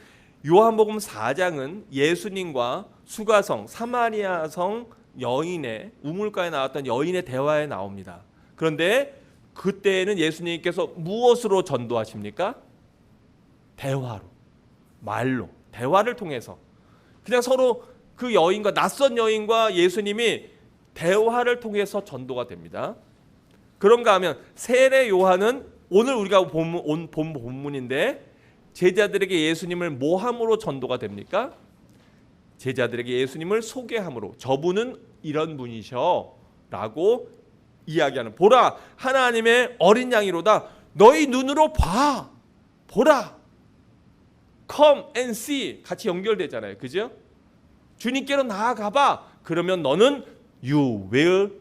Speaker 1: 요한복음 4장은 예수님과 수가성 사마리아성 여인의 우물가에 나왔던 여인의 대화에 나옵니다. 그런데 그때는 예수님께서 무엇으로 전도하십니까? 대화로, 말로, 대화를 통해서 그냥 서로 그 여인과 낯선 여인과 예수님이 대화를 통해서 전도가 됩니다. 그런가 하면 세례 요한은 오늘 우리가 본 본문인데 제자들에게 예수님을 모함으로 전도가 됩니까? 제자들에게 예수님을 소개함으로 저분은 이런 분이셔 라고 이야기하는, 보라 하나님의 어린 양이로다, 너희 눈으로 봐, 보라, come and see 같이 연결되잖아요. 그죠? 주님께로 나아가봐, 그러면 너는 you will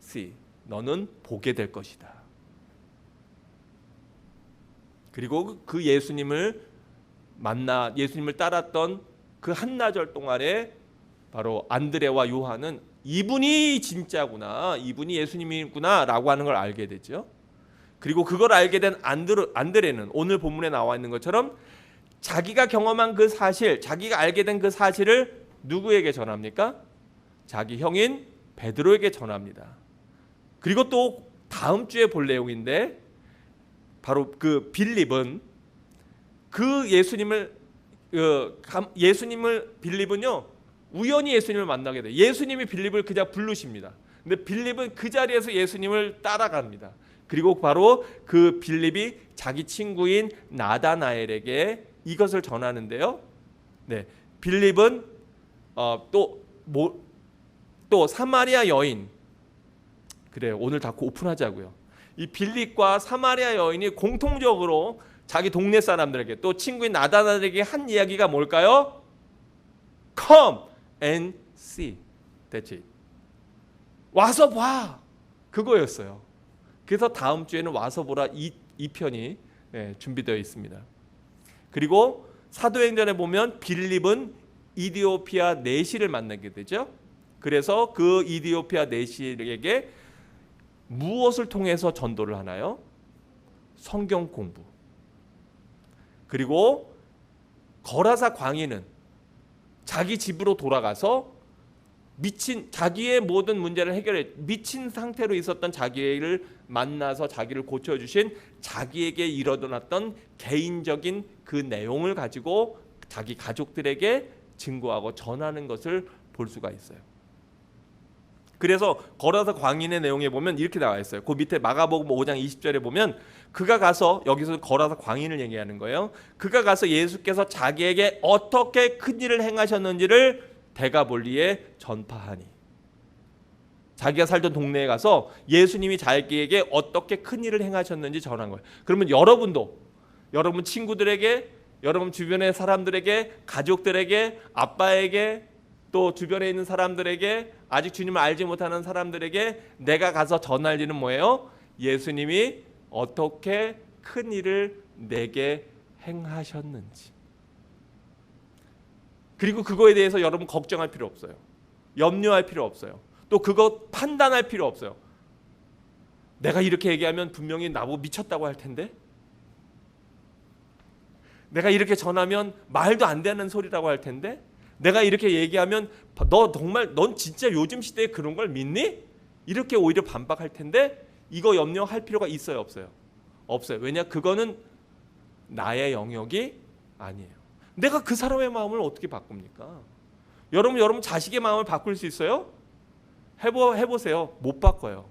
Speaker 1: see, 너는 보게 될 것이다. 그리고 그 예수님을 따랐던 그 한나절 동안에 바로 안드레와 요한은 이분이 진짜구나, 이분이 예수님이구나 라고 하는 걸 알게 되죠. 그리고 그걸 알게 된 안드레는 오늘 본문에 나와 있는 것처럼 자기가 경험한 그 사실, 자기가 알게 된 그 사실을 누구에게 전합니까? 자기 형인 베드로에게 전합니다. 그리고 또 다음 주에 볼 내용인데 바로 그 빌립은 빌립은요 우연히 예수님을 만나게 돼요. 예수님이 빌립을 그냥 부르십니다. 근데 빌립은 그 자리에서 예수님을 따라갑니다. 그리고 바로 그 빌립이 자기 친구인 나다나엘에게 이것을 전하는데요. 네, 빌립은 또 사마리아 여인, 그래요. 오늘 다 오픈하자고요. 이 빌립과 사마리아 여인이 공통적으로 자기 동네 사람들에게 또 친구인 나다나엘에게 한 이야기가 뭘까요? Come and see. That's it. 와서 봐. 그거였어요. 그래서 다음 주에는 와서 보라 2편이 준비되어 있습니다. 그리고 사도행전에 보면 빌립은 이디오피아 내시를 만나게 되죠. 그래서 그 이디오피아 내시에게 무엇을 통해서 전도를 하나요? 성경 공부. 그리고 거라사 광인은 자기 집으로 돌아가서 자기의 모든 문제를 해결해 미친 상태로 있었던 자기를 만나서 자기를 고쳐주신 자기에게 일어났던 개인적인 그 내용을 가지고 자기 가족들에게 증거하고 전하는 것을 볼 수가 있어요. 그래서 거라사 광인의 내용에 보면 이렇게 나와 있어요. 그 밑에 마가복음 5장 20절에 보면 그가 가서, 여기서 거라사 광인을 얘기하는 거예요. 그가 가서 예수께서 자기에게 어떻게 큰 일을 행하셨는지를 데가볼리에 전파하니. 자기가 살던 동네에 가서 예수님이 자기에게 어떻게 큰 일을 행하셨는지 전한 거예요. 그러면 여러분도 여러분 친구들에게, 여러분 주변의 사람들에게, 가족들에게, 아빠에게, 또 주변에 있는 사람들에게, 아직 주님을 알지 못하는 사람들에게 내가 가서 전할 일은 뭐예요? 예수님이 어떻게 큰 일을 내게 행하셨는지. 그리고 그거에 대해서 여러분 걱정할 필요 없어요. 염려할 필요 없어요. 또 그거 판단할 필요 없어요. 내가 이렇게 얘기하면 분명히 나보고 미쳤다고 할 텐데, 내가 이렇게 전하면 말도 안 되는 소리라고 할 텐데, 내가 이렇게 얘기하면 넌 진짜 요즘 시대에 그런 걸 믿니? 이렇게 오히려 반박할 텐데, 이거 염려할 필요가 있어요, 없어요? 없어요. 왜냐? 그거는 나의 영역이 아니에요. 내가 그 사람의 마음을 어떻게 바꿉니까? 여러분 자식의 마음을 바꿀 수 있어요? 해보세요. 못 바꿔요.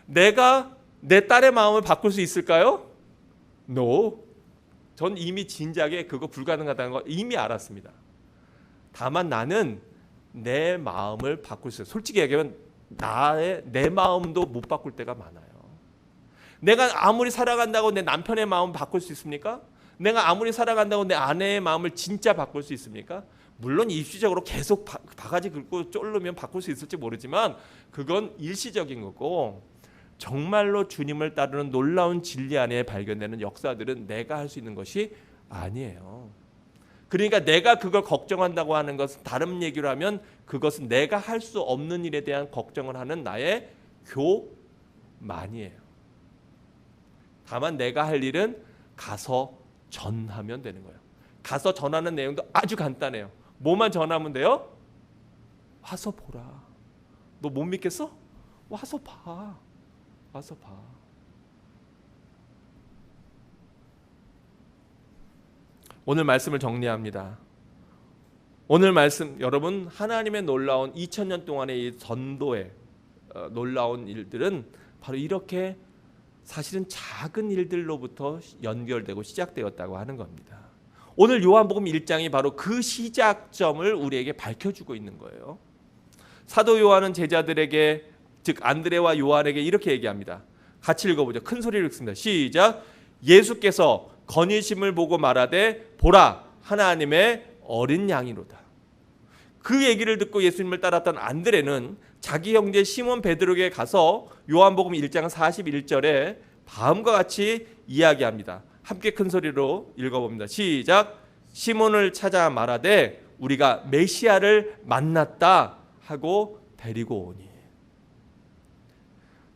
Speaker 1: 내가 내 딸의 마음을 바꿀 수 있을까요? No. 전 이미 진작에 그거 불가능하다는 거 이미 알았습니다. 다만 나는 내 마음을 바꿀 수 있어요. 솔직히 얘기하면 내 마음도 못 바꿀 때가 많아요. 내가 아무리 살아간다고 내 남편의 마음을 바꿀 수 있습니까? 내가 아무리 살아간다고 내 아내의 마음을 진짜 바꿀 수 있습니까? 물론 일시적으로 계속 바가지 긁고 쫄르면 바꿀 수 있을지 모르지만 그건 일시적인 거고, 정말로 주님을 따르는 놀라운 진리 안에 발견되는 역사들은 내가 할 수 있는 것이 아니에요. 그러니까 내가 그걸 걱정한다고 하는 것은 다른 얘기로 하면 그것은 내가 할 수 없는 일에 대한 걱정을 하는 나의 교만이에요. 다만 내가 할 일은 가서 전하면 되는 거예요. 가서 전하는 내용도 아주 간단해요. 뭐만 전하면 돼요? 와서 보라. 너 못 믿겠어? 와서 봐. 와서 봐. 오늘 말씀을 정리합니다. 오늘 말씀 여러분, 하나님의 놀라운 2000년 동안의 이 전도의 놀라운 일들은 바로 이렇게 사실은 작은 일들로부터 연결되고 시작되었다고 하는 겁니다. 오늘 요한복음 1장이 바로 그 시작점을 우리에게 밝혀주고 있는 거예요. 사도 요한은 제자들에게, 즉 안드레와 요한에게 이렇게 얘기합니다. 같이 읽어보죠. 큰 소리로 읽습니다. 시작. 예수께서 건의심을 보고 말하되 보라, 하나님의 어린 양이로다. 그 얘기를 듣고 예수님을 따랐던 안드레는 자기 형제 시몬 베드로에게 가서 요한복음 1장 41절에 다음과 같이 이야기합니다. 함께 큰 소리로 읽어봅니다. 시작. 시몬을 찾아 말하되 우리가 메시아를 만났다 하고 데리고 오니.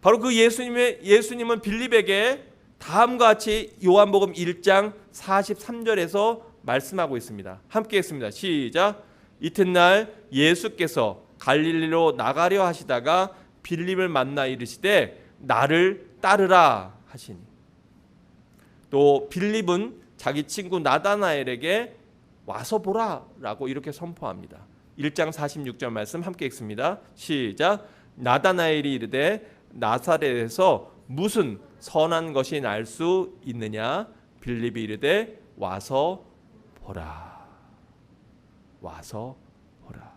Speaker 1: 바로 그 예수님은 빌립에게 다음과 같이 요한복음 1장 43절에서 말씀하고 있습니다. 함께 했습니다. 시작. 이튿날 예수께서 갈릴리로 나가려 하시다가 빌립을 만나 이르시되 나를 따르라 하시니. 또 빌립은 자기 친구 나다나엘에게 와서 보라라고 이렇게 선포합니다. 1장 46절 말씀 함께 읽습니다. 시작. 나다나엘이 이르되 나사렛에서 무슨 선한 것이 날 수 있느냐? 빌립이 이르되 와서 보라. 와서 보라.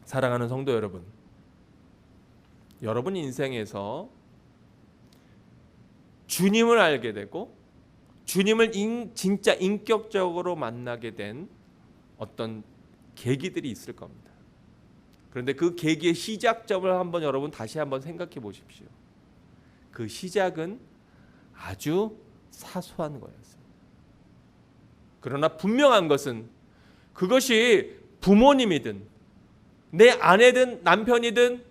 Speaker 1: 사랑하는 성도 여러분, 여러분 인생에서 주님을 알게 되고 주님을 진짜 인격적으로 만나게 된 어떤 계기들이 있을 겁니다. 그런데 그 계기의 시작점을 한번 여러분 다시 한번 생각해 보십시오. 그 시작은 아주 사소한 거였어요. 그러나 분명한 것은 그것이 부모님이든 내 아내든 남편이든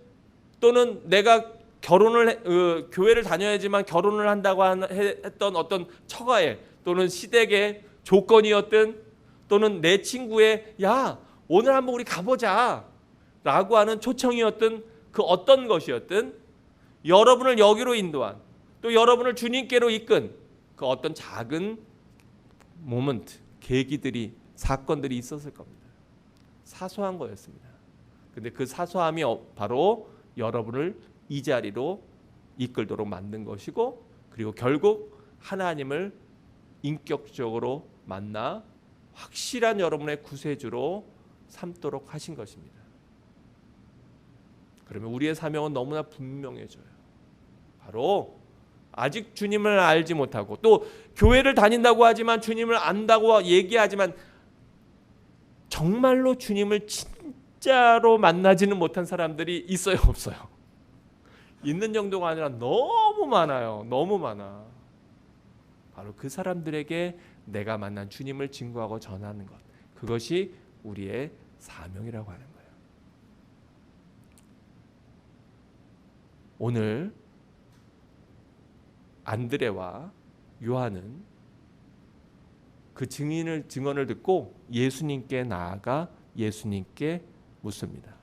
Speaker 1: 또는 내가 교회를 다녀야지만 결혼을 한다고 했던 어떤 처가의 또는 시댁의 조건이었든 또는 내 친구의 야 오늘 한번 우리 가보자 라고 하는 초청이었든 그 어떤 것이었든 여러분을 여기로 인도한 또 여러분을 주님께로 이끈 그 어떤 작은 모먼트, 계기들이 사건들이 있었을 겁니다. 사소한 거였습니다. 근데 그 사소함이 바로 여러분을 이 자리로 이끌도록 만든 것이고 그리고 결국 하나님을 인격적으로 만나 확실한 여러분의 구세주로 삼도록 하신 것입니다. 그러면 우리의 사명은 너무나 분명해져요. 바로 아직 주님을 알지 못하고 또 교회를 다닌다고 하지만 주님을 안다고 얘기하지만 정말로 주님을 진짜로 만나지는 못한 사람들이 있어요, 없어요? 있는 정도가 아니라 너무 많아요. 너무 많아. 바로 그 사람들에게 내가 만난 주님을 증거하고 전하는 것, 그것이 우리의 사명이라고 하는 거예요. 오늘 안드레와 요한은 그 증언을 듣고 예수님께 나아가 예수님께 묻습니다.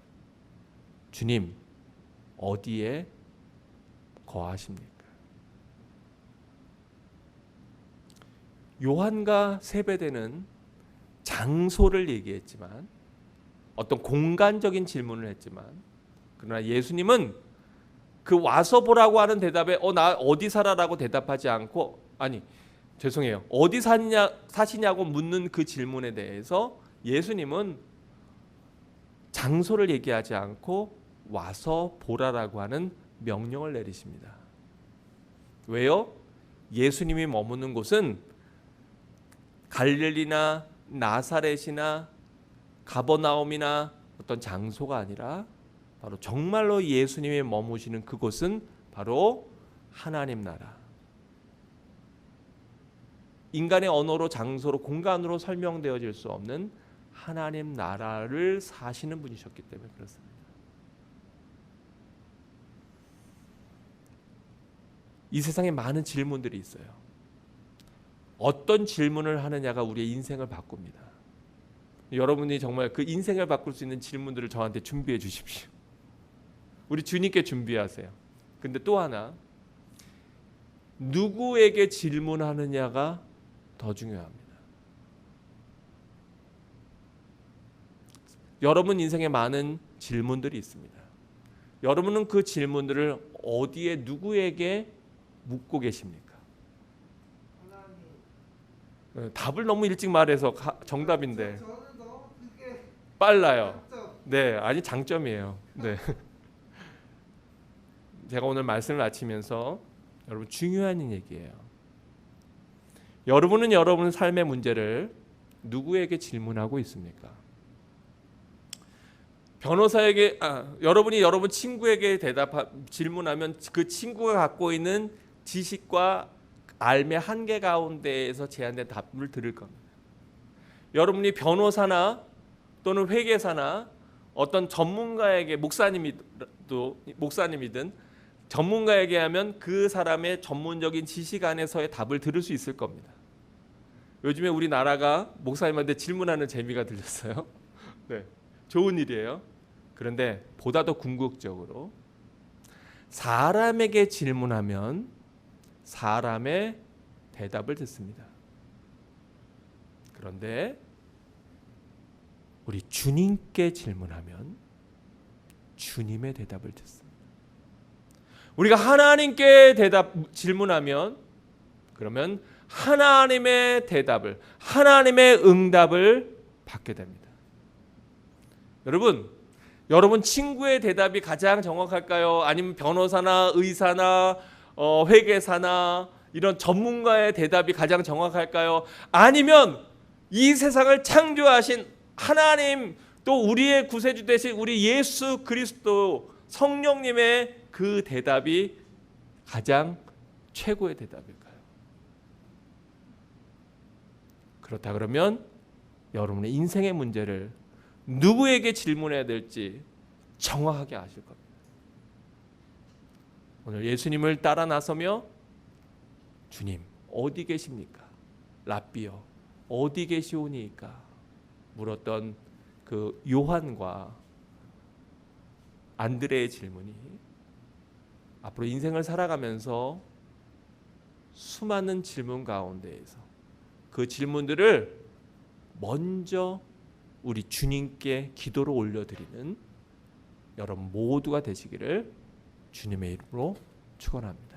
Speaker 1: 주님, 어디에 거하십니까? 요한과 세베대는 장소를 얘기했지만 어떤 공간적인 질문을 했지만 그러나 예수님은 그 와서 보라고 하는 대답에 나 어디 살아라고 대답하지 않고 죄송해요. 어디 사시냐고 묻는 그 질문에 대해서 예수님은 장소를 얘기하지 않고 와서 보라라고 하는 명령을 내리십니다. 왜요? 예수님이 머무는 곳은 갈릴리나 나사렛이나 가버나움이나 어떤 장소가 아니라 바로 정말로 예수님이 머무시는 그곳은 바로 하나님 나라. 인간의 언어로, 장소로, 공간으로 설명되어질 수 없는 하나님 나라를 사시는 분이셨기 때문에 그렇습니다. 이 세상에 많은 질문들이 있어요. 어떤 질문을 하느냐가 우리의 인생을 바꿉니다. 여러분이 정말 그 인생을 바꿀 수 있는 질문들을 저한테 준비해 주십시오. 우리 주님께 준비하세요. 근데 또 하나, 누구에게 질문하느냐가 더 중요합니다. 여러분 인생에 많은 질문들이 있습니다. 여러분은 그 질문들을 어디에 누구에게 묻고 계십니까? 답을 너무 일찍 말해서 정답인데
Speaker 2: 저는 너무 그게
Speaker 1: 빨라요.
Speaker 2: 장점.
Speaker 1: 네, 아니 장점이에요. 네. 제가 오늘 말씀을 마치면서 여러분 중요한 얘기예요. 여러분은 여러분 삶의 문제를 누구에게 질문하고 있습니까? 변호사에게, 여러분이 여러분 친구에게 질문하면 그 친구가 갖고 있는 지식과 삶의 한계 가운데에서 제한된 답을 들을 겁니다. 여러분이 변호사나 또는 회계사나 어떤 전문가에게, 목사님이든 전문가에게 하면 그 사람의 전문적인 지식 안에서의 답을 들을 수 있을 겁니다. 요즘에 우리나라가 목사님한테 질문하는 재미가 들렸어요. 네, 좋은 일이에요. 그런데 보다 더 궁극적으로 사람에게 질문하면 사람의 대답을 듣습니다. 그런데 우리 주님께 질문하면 주님의 대답을 듣습니다. 우리가 하나님께 질문하면 그러면 하나님의 대답을, 하나님의 응답을 받게 됩니다. 여러분 친구의 대답이 가장 정확할까요? 아니면 변호사나 의사나 회계사나 이런 전문가의 대답이 가장 정확할까요? 아니면 이 세상을 창조하신 하나님, 또 우리의 구세주 되신 우리 예수 그리스도 성령님의 그 대답이 가장 최고의 대답일까요? 그렇다 그러면 여러분의 인생의 문제를 누구에게 질문해야 될지 정확하게 아실 겁니다. 오늘 예수님을 따라 나서며 주님 어디 계십니까? 랍비여 어디 계시오니까? 물었던 그 요한과 안드레의 질문이 앞으로 인생을 살아가면서 수많은 질문 가운데에서 그 질문들을 먼저 우리 주님께 기도로 올려드리는 여러분 모두가 되시기를 주님의 이름으로 축원합니다.